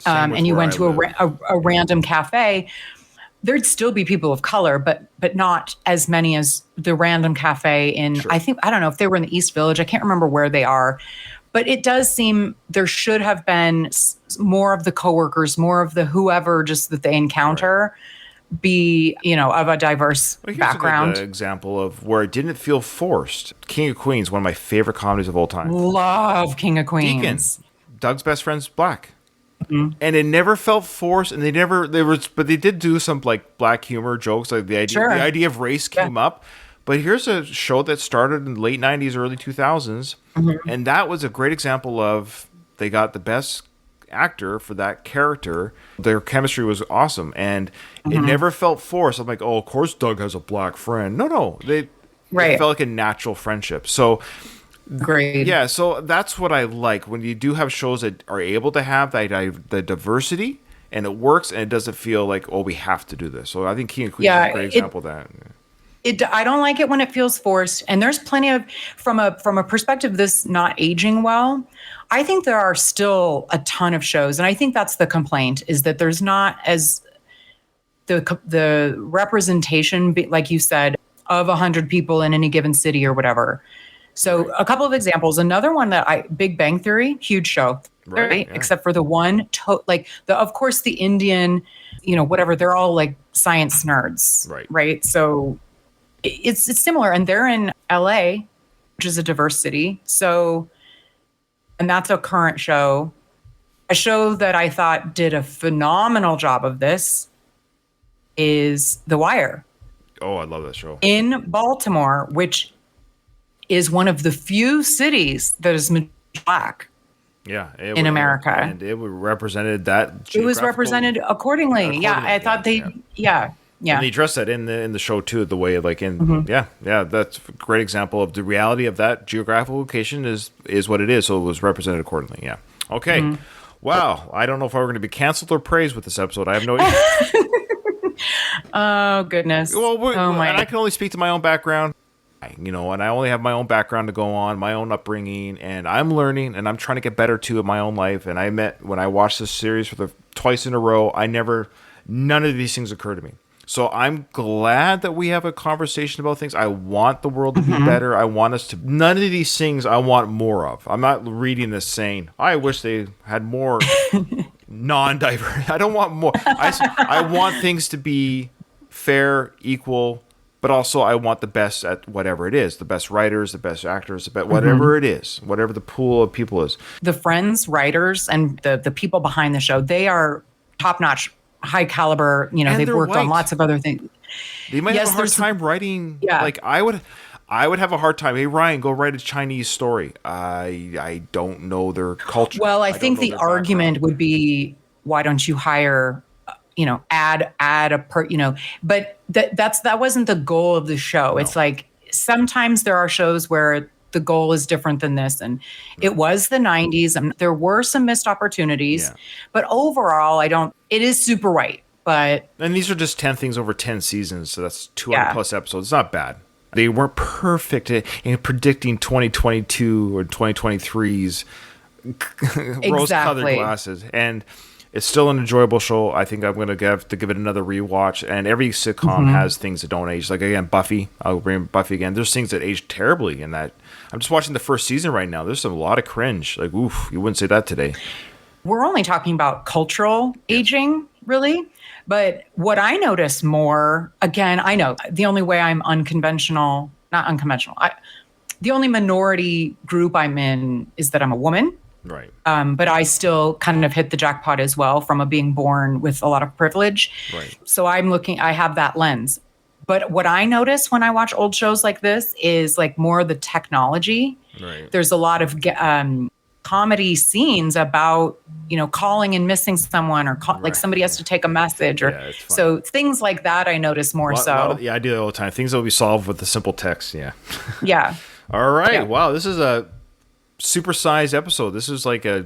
and you went to a random cafe, there'd still be people of color, but not as many as the random cafe in, I don't know if they were in the East Village. I can't remember where they are. But it does seem there should have been more of the coworkers, more of the whoever just that they encounter be, of a diverse background. Here's an example of where it didn't feel forced. King of Queens, one of my favorite comedies of all time. Love King of Queens. Deacon, Doug's best friend's black. Mm-hmm. And it never felt forced, and but they did do some like black humor jokes, like the idea of race came up. But here's a show that started in the late 90s, early 2000s, and that was a great example of they got the best actor for that character. Their chemistry was awesome, and it never felt forced. I'm like, oh, of course Doug has a black friend. No, it felt like a natural friendship. So, great. Yeah, so that's what I like when you do have shows that are able to have the diversity, and it works, and it doesn't feel like, oh, we have to do this. So I think King of Queens is a great example of that. I don't like it when it feels forced. And there's plenty of, from a perspective of this not aging well, I think there are still a ton of shows. And I think that's the complaint, is that there's not as the representation, like you said, of 100 people in any given city or whatever. So a couple of examples. Another one Big Bang Theory, huge show, right? Yeah. Except for the one, of course, the Indian, whatever, they're all like science nerds, right? So it's similar, and they're in LA, which is a diverse city. So, and that's a current show. A show that I thought did a phenomenal job of this is The Wire. Oh, I love that show. In Baltimore, which is one of the few cities that is black. Yeah, in America, and it represented that. It was represented accordingly. Yeah, I thought Yeah, and they address that in the show too. The way that's a great example of the reality of that geographical location is what it is. So it was represented accordingly. Yeah. Okay. Wow. I don't know if we're going to be canceled or praised with this episode. I have no idea. Oh goodness. Well, Oh and I my. can only speak to my own background, and I only have my own background to go on, my own upbringing, and I'm learning and I'm trying to get better too in my own life. And when I watched this series for the twice in a row, none of these things occur to me. So I'm glad that we have a conversation about things. I want the world to be better. None of these things I want more of. I'm not reading this saying, I wish they had more non-diverse. I don't want more. I want things to be fair, equal, but also I want the best at whatever it is. The best writers, the best actors, whatever it is, whatever the pool of people is. The Friends writers and the people behind the show, they are top notch, high caliber. And They've they're worked on white. lots of other things. They might have Yes, a hard there's time writing. Yeah. Like I would have a hard time. Hey Ryan, go write a Chinese story. I don't know their culture. Well, I don't think know the their argument background. would be, why don't you hire, add a but that wasn't the goal of the show. No. It's like sometimes there are shows where the goal is different than this, and it was the 90s, and there were some missed opportunities, Yeah. but overall, it is super white, but And these are just 10 things over 10 seasons, so that's 200 Yeah. plus episodes. It's not bad. They weren't perfect in predicting 2022 or 2023's rose-colored Exactly. glasses. And it's still an enjoyable show. I think I'm going to have to give it another rewatch. And every sitcom has things that don't age. Like, again, Buffy. I'll bring Buffy again. There's things that age terribly in that. I'm just watching the first season right now. There's a lot of cringe. Like, oof, you wouldn't say that today. we're only talking about cultural aging, really. But what I notice more, again, I know the only way I'm not unconventional, the only minority group I'm in is that I'm a woman. Right. But I still kind of hit the jackpot as well from being born with a lot of privilege. Right. So I have that lens. But what I notice when I watch old shows like this is like more of the technology. Right. There's a lot of comedy scenes about, calling and missing someone, or like somebody has to take a message, or Yeah, it's funny. so things like that I notice more so. I do that all the time. Things that will be solved with a simple text. Yeah. Yeah. All right. Yeah. Wow. This is a supersized episode. This is like I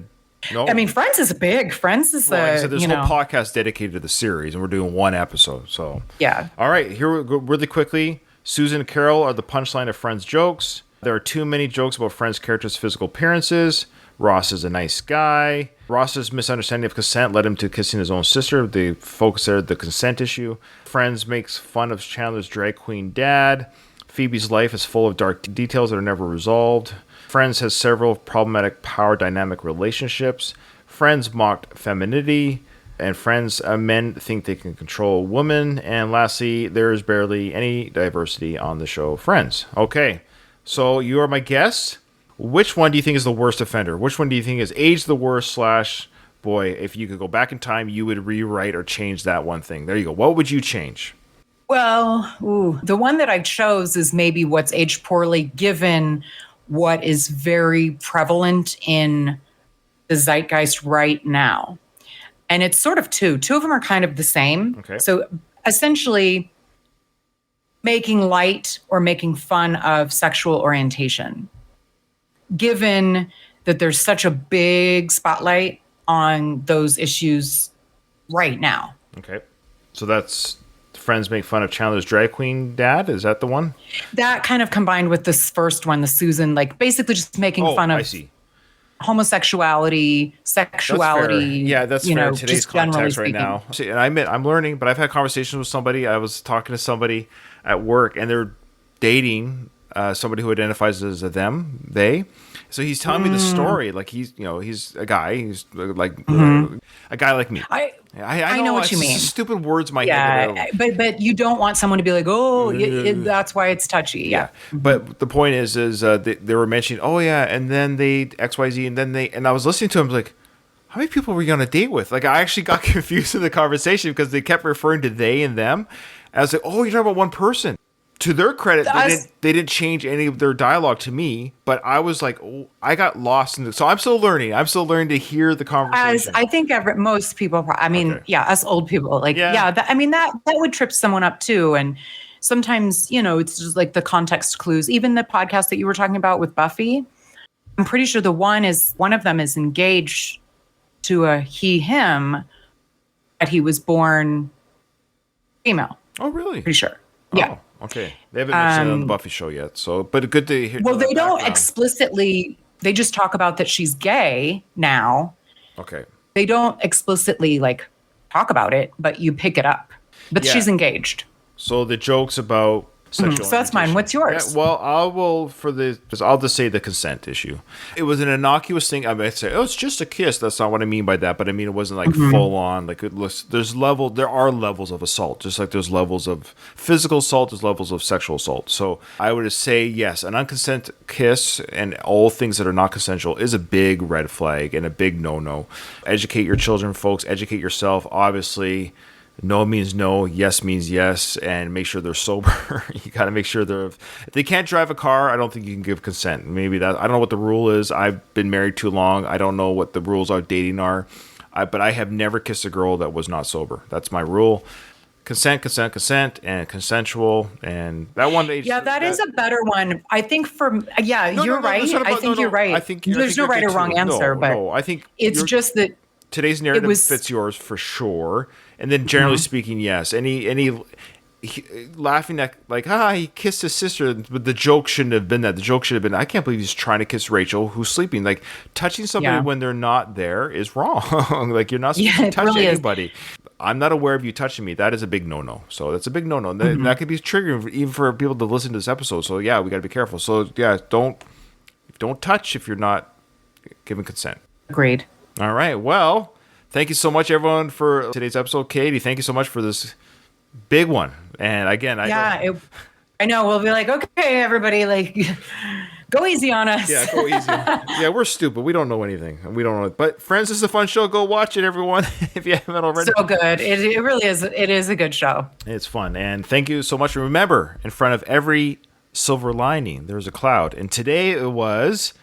mean, Friends is big. Friends is like I said, there's a whole podcast dedicated to the series, and we're doing one episode. So Yeah. All right. Here we go really quickly. Susan and Carol are the punchline of Friends jokes. There are too many jokes about Friends characters' physical appearances. Ross is a nice guy. Ross's misunderstanding of consent led him to kissing his own sister. The focus there, the consent issue. Friends makes fun of Chandler's drag queen dad. Phoebe's life is full of dark details that are never resolved. Friends has several problematic power dynamic relationships. Friends mocked femininity. And Friends, men think they can control a woman. And lastly, there is barely any diversity on the show Friends. Okay, so you are my guest. Which one do you think is the worst offender? Which one do you think is aged the worst / boy, if you could go back in time, you would rewrite or change that one thing? There you go. What would you change? Well, the one that I chose is maybe what's aged poorly, given what is very prevalent in the zeitgeist right now. And it's sort of two. Two of them are kind of the same. Okay. So essentially, making light or making fun of sexual orientation, given that there's such a big spotlight on those issues right now. Okay. So that's Friends make fun of Chandler's drag queen dad? Is that the one? That kind of combined with this first one, the Susan, like basically just making fun I of see. homosexuality, sexuality. Yeah, that's fair in today's just generally context right speaking. now. See, and I admit, I'm learning, but I've had conversations with somebody. I was talking to somebody at work, and they're dating somebody who identifies as a them, they. So he's telling me the story. Like he's a guy. He's like a guy like me. I know what you mean. Stupid words in my head. Yeah, but you don't want someone to be like, that's why it's touchy. Yeah. But the point is they were mentioning, oh yeah, and then they XYZ, and I was listening to him like, how many people were you on a date with? Like I actually got confused in the conversation because they kept referring to they and them. And I was like, oh, you're talking about one person. To their credit, they didn't change any of their dialogue to me, but I was like, oh, I got lost in it. So I'm still learning. I'm still learning to hear the conversation. As I think most people, us old people, like, that would trip someone up too. And sometimes, it's just like the context clues. Even the podcast that you were talking about with Buffy, I'm pretty sure one of them is engaged to a he, him, that he was born female. Oh, really? Pretty sure. Yeah. Oh, okay. They haven't mentioned it on the Buffy show yet, so but good to hear. Well, know they that don't background. explicitly. They just talk about that she's gay now. Okay. They don't explicitly like talk about it, but you pick it up. But Yeah. she's engaged. So the jokes about sexual So that's mine. orientation. What's yours? Yeah, well, I'll just say the consent issue. It was an innocuous thing. I might say, oh, it's just a kiss. That's not what I mean by that. But I mean, it wasn't like full on. Like it looks. There are levels of assault, just like there's levels of physical assault, there's levels of sexual assault. So I would say yes, an unconsented kiss and all things that are not consensual is a big red flag and a big no. Educate your children, folks. Educate yourself. Obviously. No means no, yes means yes, and make sure they're sober. You got to make sure if they can't drive a car, I don't think you can give consent. Maybe I don't know what the rule is. I've been married too long. I don't know what the rules of dating are. But I have never kissed a girl that was not sober. That's my rule. Consent, and consensual, and that one. Yeah, that is a better one. I think you're right. I think you're right. I think there's no right or wrong answer, but I think it's just that today's narrative fits yours for sure. And then generally speaking, yes. Laughing at like, he kissed his sister, but the joke shouldn't have been that. The joke should have been, I can't believe he's trying to kiss Rachel, who's sleeping. Like touching somebody when they're not there is wrong. Like you're not supposed to touch really anybody. I'm not aware of you touching me. That is a big no-no. So that's a big no-no. And that could be triggering even for people to listen to this episode. So yeah, we got to be careful. So yeah, don't touch if you're not giving consent. Agreed. All right. Well, thank you so much, everyone, for today's episode. Katie, thank you so much for this big one. And again, I know we'll be like, okay, everybody, like, go easy on us. Yeah, go easy. Yeah, we're stupid. We don't know anything. We don't know. But Friends is a fun show. Go watch it, everyone, if you haven't already. So good. It really is. It is a good show. It's fun. And thank you so much. Remember, in front of every silver lining, there's a cloud. And today it was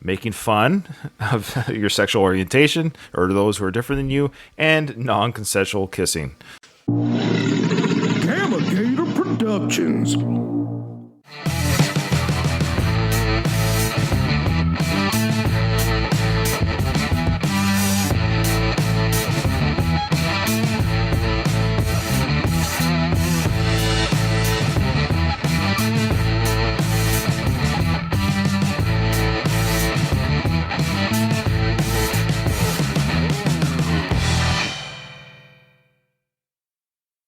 making fun of your sexual orientation or those who are different than you, and non-consensual kissing. Gamma Gator Productions.